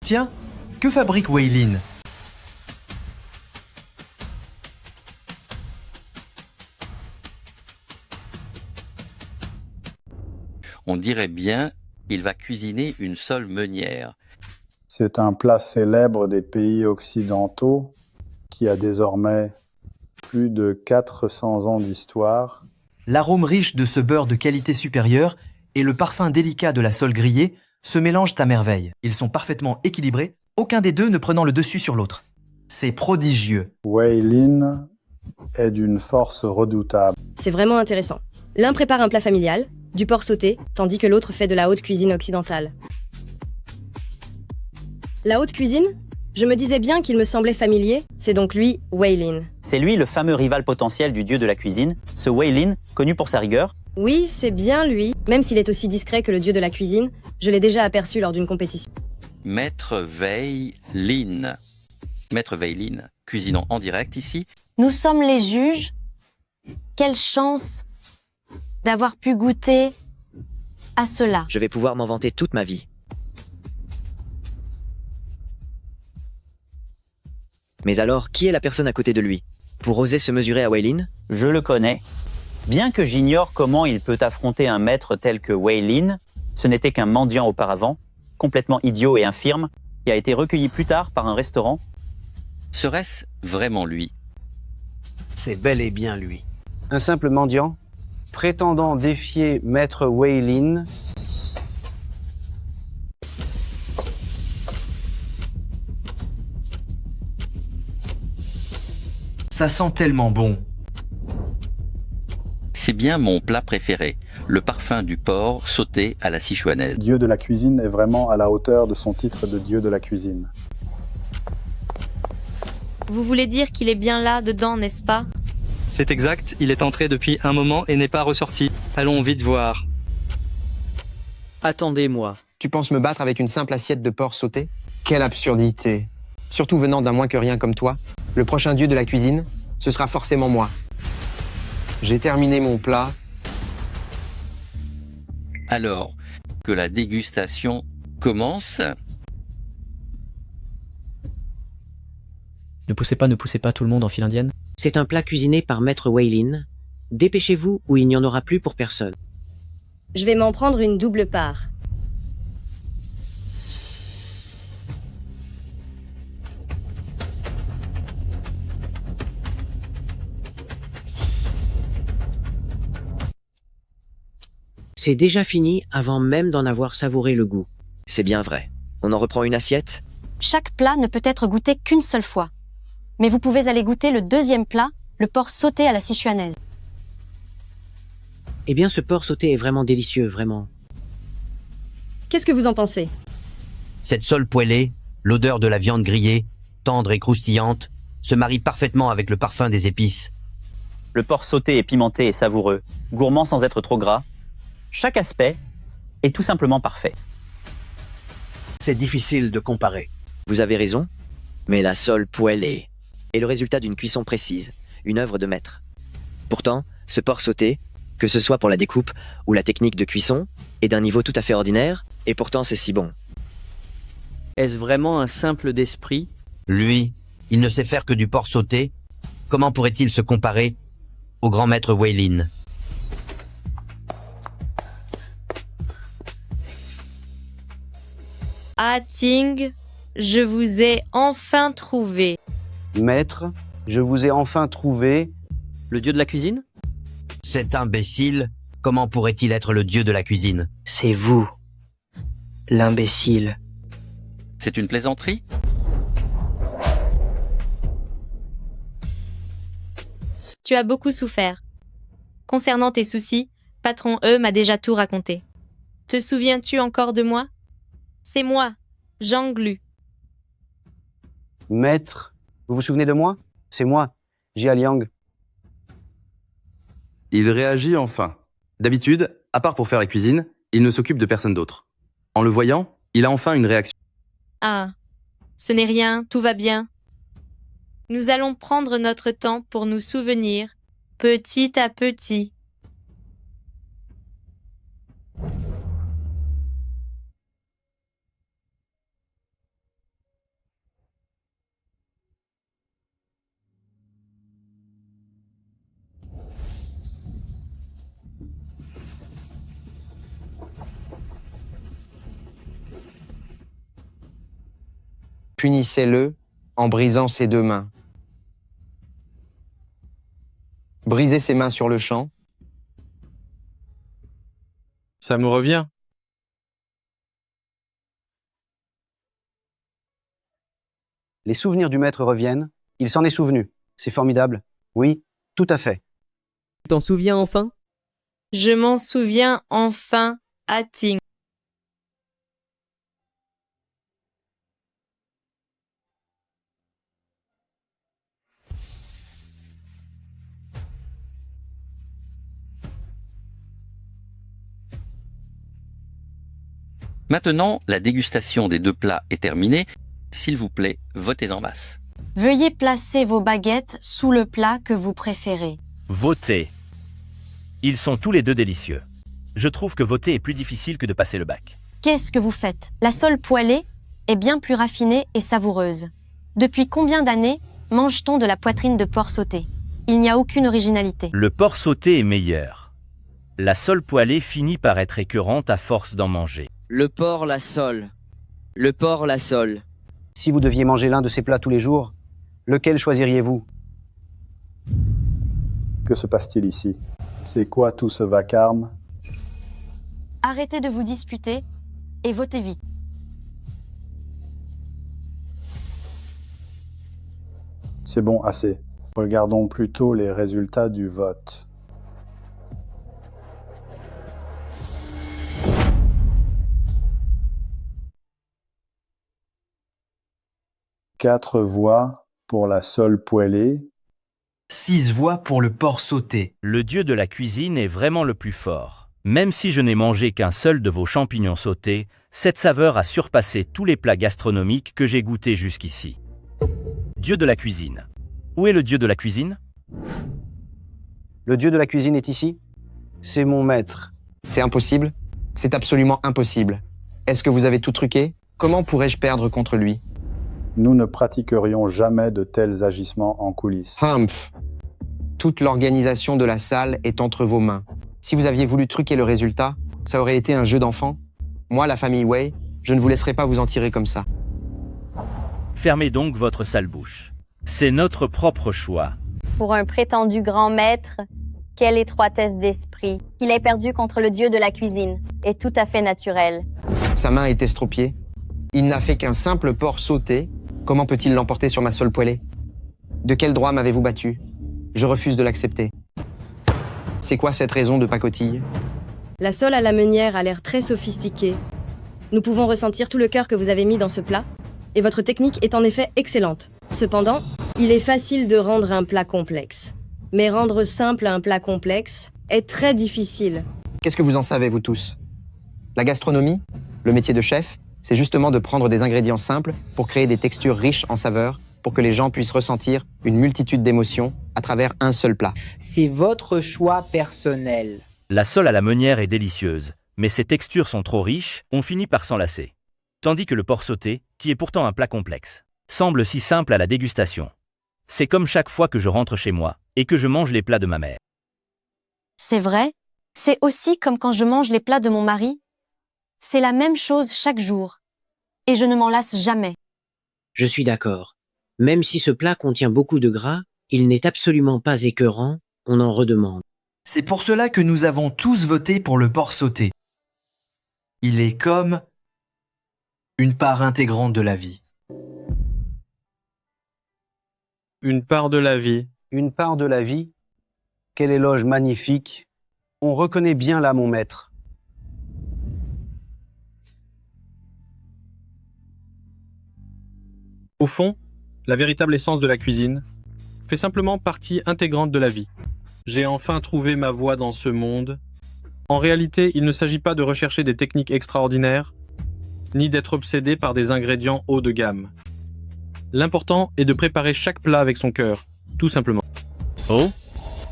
Tiens, que fabrique Wei Lin? On dirait bien qu'il va cuisiner une seule meunière. C'est un plat célèbre des pays occidentaux qui a désormais plus de 400 ans d'histoire L'arôme riche de ce beurre de qualité supérieure et le parfum délicat de la sole grillée se mélangent à merveille. Ils sont parfaitement équilibrés, aucun des deux ne prenant le dessus sur l'autre. C'est prodigieux. Wei Lin est d'une force redoutable. C'est vraiment intéressant. L'un prépare un plat familial, du porc sauté, tandis que l'autre fait de la haute cuisine occidentale. La haute cuisine? Je me disais bien qu'il me semblait familier, c'est donc lui, Wei Lin. C'est lui le fameux rival potentiel du dieu de la cuisine, ce Wei Lin, connu pour sa rigueur. Oui, c'est bien lui, même s'il est aussi discret que le dieu de la cuisine, je l'ai déjà aperçu lors d'une compétition. Maître Wei Lin. Maître Wei Lin, cuisinant en direct ici. Nous sommes les juges. Quelle chance d'avoir pu goûter à cela. Je vais pouvoir m'en vanter toute ma vie. Mais alors, qui est la personne à côté de lui? Pour oser se mesurer à Wei Lin? Je le connais. Bien que j'ignore comment il peut affronter un maître tel que Wei Lin, ce n'était qu'un mendiant auparavant, complètement idiot et infirme, qui a été recueilli plus tard par un restaurant. Serait-ce vraiment lui? C'est bel et bien lui. Un simple mendiant, prétendant défier Maître Wei Lin. Ça sent tellement bon. C'est bien mon plat préféré, le parfum du porc sauté à la sichuanaise. Dieu de la cuisine est vraiment à la hauteur de son titre de dieu de la cuisine. Vous voulez dire qu'il est bien là, dedans, n'est-ce pas? C'est exact, il est entré depuis un moment et n'est pas ressorti. Allons vite voir. Attendez-moi. Tu penses me battre avec une simple assiette de porc sauté? Quelle absurdité! Surtout venant d'un moins que rien comme toi. Le prochain dieu de la cuisine, ce sera forcément moi. J'ai terminé mon plat. Alors que la dégustation commence, Ne poussez pas tout le monde en file indienne. C'est un plat cuisiné par Maître Wei Lin. Dépêchez-vous ou il n'y en aura plus pour personne. Je vais m'en prendre une double part. C'est déjà fini avant même d'en avoir savouré le goût. C'est bien vrai. On en reprend une assiette? Chaque plat ne peut être goûté qu'une seule fois. Mais vous pouvez aller goûter le deuxième plat, le porc sauté à la sichuanaise. Eh bien, ce porc sauté est vraiment délicieux, vraiment. Qu'est-ce que vous en pensez? Cette sole poêlée, l'odeur de la viande grillée, tendre et croustillante, se marie parfaitement avec le parfum des épices. Le porc sauté est pimenté et savoureux, gourmand sans être trop gras. Chaque aspect est tout simplement parfait. C'est difficile de comparer. Vous avez raison, mais la sole poêlée est le résultat d'une cuisson précise, une œuvre de maître. Pourtant, ce porc sauté, que ce soit pour la découpe ou la technique de cuisson, est d'un niveau tout à fait ordinaire, et pourtant c'est si bon. Est-ce vraiment un simple d'esprit? Lui, il ne sait faire que du porc sauté. Comment pourrait-il se comparer au grand maître Wei Lin? Ah Ting, je vous ai enfin trouvé. Maître, je vous ai enfin trouvé. Le dieu de la cuisine? Cet imbécile, comment pourrait-il être le dieu de la cuisine? C'est vous, l'imbécile. c'est une plaisanterie? Tu as beaucoup souffert. Concernant tes soucis, patron E m'a déjà tout raconté. Te souviens-tu encore de moi? C'est moi, Zhang Lu. Maître, vous vous souvenez de moi? C'est moi, Jia Liang. Il réagit enfin. D'habitude, à part pour faire la cuisine, il ne s'occupe de personne d'autre. En le voyant, il a enfin une réaction. Ah, ce n'est rien, tout va bien. Nous allons prendre notre temps pour nous souvenir, petit à petit. Punissez-le en brisant ses deux mains. Brisez ses mains sur le champ Ça me revient. Les souvenirs du maître reviennent. Il s'en est souvenu. C'est formidable. Oui, tout à fait. Tu t'en souviens enfin? Je m'en souviens enfin, Hatting. Maintenant, la dégustation des 2 plats est terminée. S'il vous plaît, votez en masse. Veuillez placer vos baguettes sous le plat que vous préférez. Votez. Ils sont tous les 2 délicieux. Je trouve que voter est plus difficile que de passer le bac. Qu'est-ce que vous faites? La sole poêlée est bien plus raffinée et savoureuse. Depuis combien d'années mange-t-on de la poitrine de porc sauté? Il n'y a aucune originalité. Le porc sauté est meilleur. La sole poêlée finit par être écœurante à force d'en manger. Le porc, la sole. Le porc, la sole. Si vous deviez manger l'un de ces plats tous les jours, lequel choisiriez-vous? Que se passe-t-il ici? C'est quoi tout ce vacarme? Arrêtez de vous disputer et votez vite. C'est bon, assez. Regardons plutôt les résultats du vote. Quatre voix pour la sole poêlée. 6 voix pour le porc sauté. Le dieu de la cuisine est vraiment le plus fort. Même si je n'ai mangé qu'un seul de vos champignons sautés, cette saveur a surpassé tous les plats gastronomiques que j'ai goûtés jusqu'ici. Dieu de la cuisine. Où est le dieu de la cuisine? Le dieu de la cuisine est ici? C'est mon maître. C'est impossible? C'est absolument impossible. Est-ce que vous avez tout truqué? Comment pourrais-je perdre contre lui? Nous ne pratiquerions jamais de tels agissements en coulisses. Humph. Toute l'organisation de la salle est entre vos mains. Si vous aviez voulu truquer le résultat, ça aurait été un jeu d'enfant. Moi, la famille Wei, je ne vous laisserai pas vous en tirer comme ça. Fermez donc votre sale bouche. C'est notre propre choix. Pour un prétendu grand maître, quelle étroitesse d'esprit. Qu'il ait perdu contre le dieu de la cuisine est tout à fait naturel. Sa main est estropiée. Il n'a fait qu'un simple porc sauté. Comment peut-il l'emporter sur ma sole poêlée? De quel droit m'avez-vous battu? Je refuse de l'accepter. C'est quoi cette raison de pacotille? La sole à la meunière a l'air très sophistiquée. Nous pouvons ressentir tout le cœur que vous avez mis dans ce plat, et votre technique est en effet excellente. Cependant, il est facile de rendre un plat complexe. Mais rendre simple un plat complexe est très difficile. Qu'est-ce que vous en savez, vous tous? La gastronomie, le métier de chef, c'est justement de prendre des ingrédients simples pour créer des textures riches en saveurs, pour que les gens puissent ressentir une multitude d'émotions à travers un seul plat. C'est votre choix personnel. La sole à la meunière est délicieuse, mais ses textures sont trop riches, on finit par s'en lasser. Tandis que le porc sauté, qui est pourtant un plat complexe, semble si simple à la dégustation. C'est comme chaque fois que je rentre chez moi et que je mange les plats de ma mère. C'est vrai, c'est aussi comme quand je mange les plats de mon mari. C'est la même chose chaque jour. Et je ne m'en lasse jamais. Je suis d'accord. Même si ce plat contient beaucoup de gras, il n'est absolument pas écœurant, on en redemande. C'est pour cela que nous avons tous voté pour le porc sauté. Il est comme une part intégrante de la vie. Une part de la vie. Une part de la vie? Quel éloge magnifique. On reconnaît bien là mon maître. Au fond, la véritable essence de la cuisine fait simplement partie intégrante de la vie. J'ai enfin trouvé ma voie dans ce monde. En réalité, il ne s'agit pas de rechercher des techniques extraordinaires, ni d'être obsédé par des ingrédients haut de gamme. L'important est de préparer chaque plat avec son cœur, tout simplement. Oh,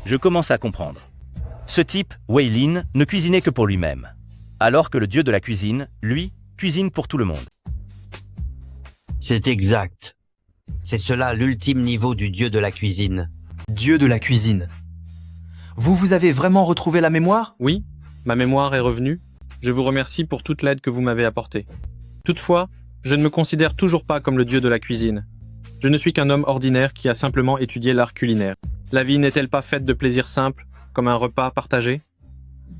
je commence à comprendre. Ce type, Wei Lin, ne cuisinait que pour lui-même, alors que le dieu de la cuisine, lui, cuisine pour tout le monde. C'est exact. C'est cela l'ultime niveau du dieu de la cuisine. Dieu de la cuisine. Vous avez vraiment retrouvé la mémoire? Oui, ma mémoire est revenue. Je vous remercie pour toute l'aide que vous m'avez apportée. Toutefois, je ne me considère toujours pas comme le dieu de la cuisine. Je ne suis qu'un homme ordinaire qui a simplement étudié l'art culinaire. La vie n'est-elle pas faite de plaisirs simples, comme un repas partagé?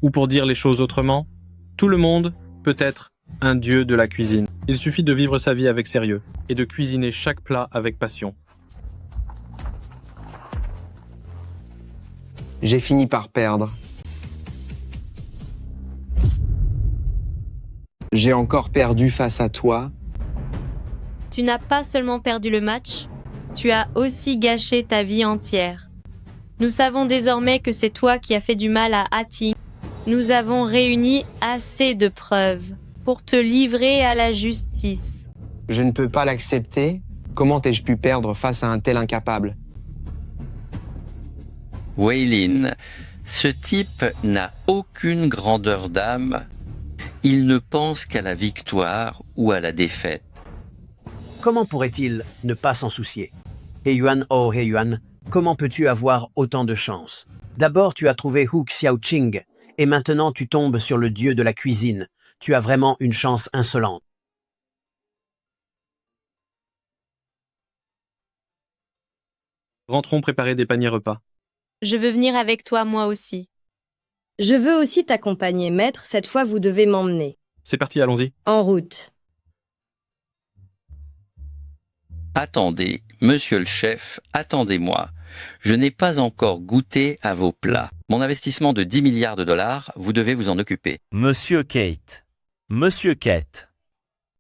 Ou pour dire les choses autrement, Tout le monde peut être un dieu de la cuisine. Il suffit de vivre sa vie avec sérieux et de cuisiner chaque plat avec passion. J'ai fini par perdre. J'ai encore perdu face à toi. Tu n'as pas seulement perdu le match, tu as aussi gâché ta vie entière. Nous savons désormais que c'est toi qui as fait du mal à Hattie. Nous avons réuni assez de preuves pour te livrer à la justice. Je ne peux pas l'accepter. Comment ai-je pu perdre face à un tel incapable? Waylin, ce type n'a aucune grandeur d'âme. Il ne pense qu'à la victoire ou à la défaite. Comment pourrait-il ne pas s'en soucier? Heyuan, oh Heyuan, comment peux-tu avoir autant de chance? D'abord tu as trouvé Hu Xiaoqing, et maintenant tu tombes sur le dieu de la cuisine. Tu as vraiment une chance insolente. Rentrons préparer des paniers repas. Je veux venir avec toi moi aussi. Je veux aussi t'accompagner, maître. Cette fois, vous devez m'emmener. C'est parti, allons-y. En route. Attendez, monsieur le chef, attendez-moi. Je n'ai pas encore goûté à vos plats. Mon investissement de 10 milliards de dollars, vous devez vous en occuper. Monsieur Kate. Monsieur Kate.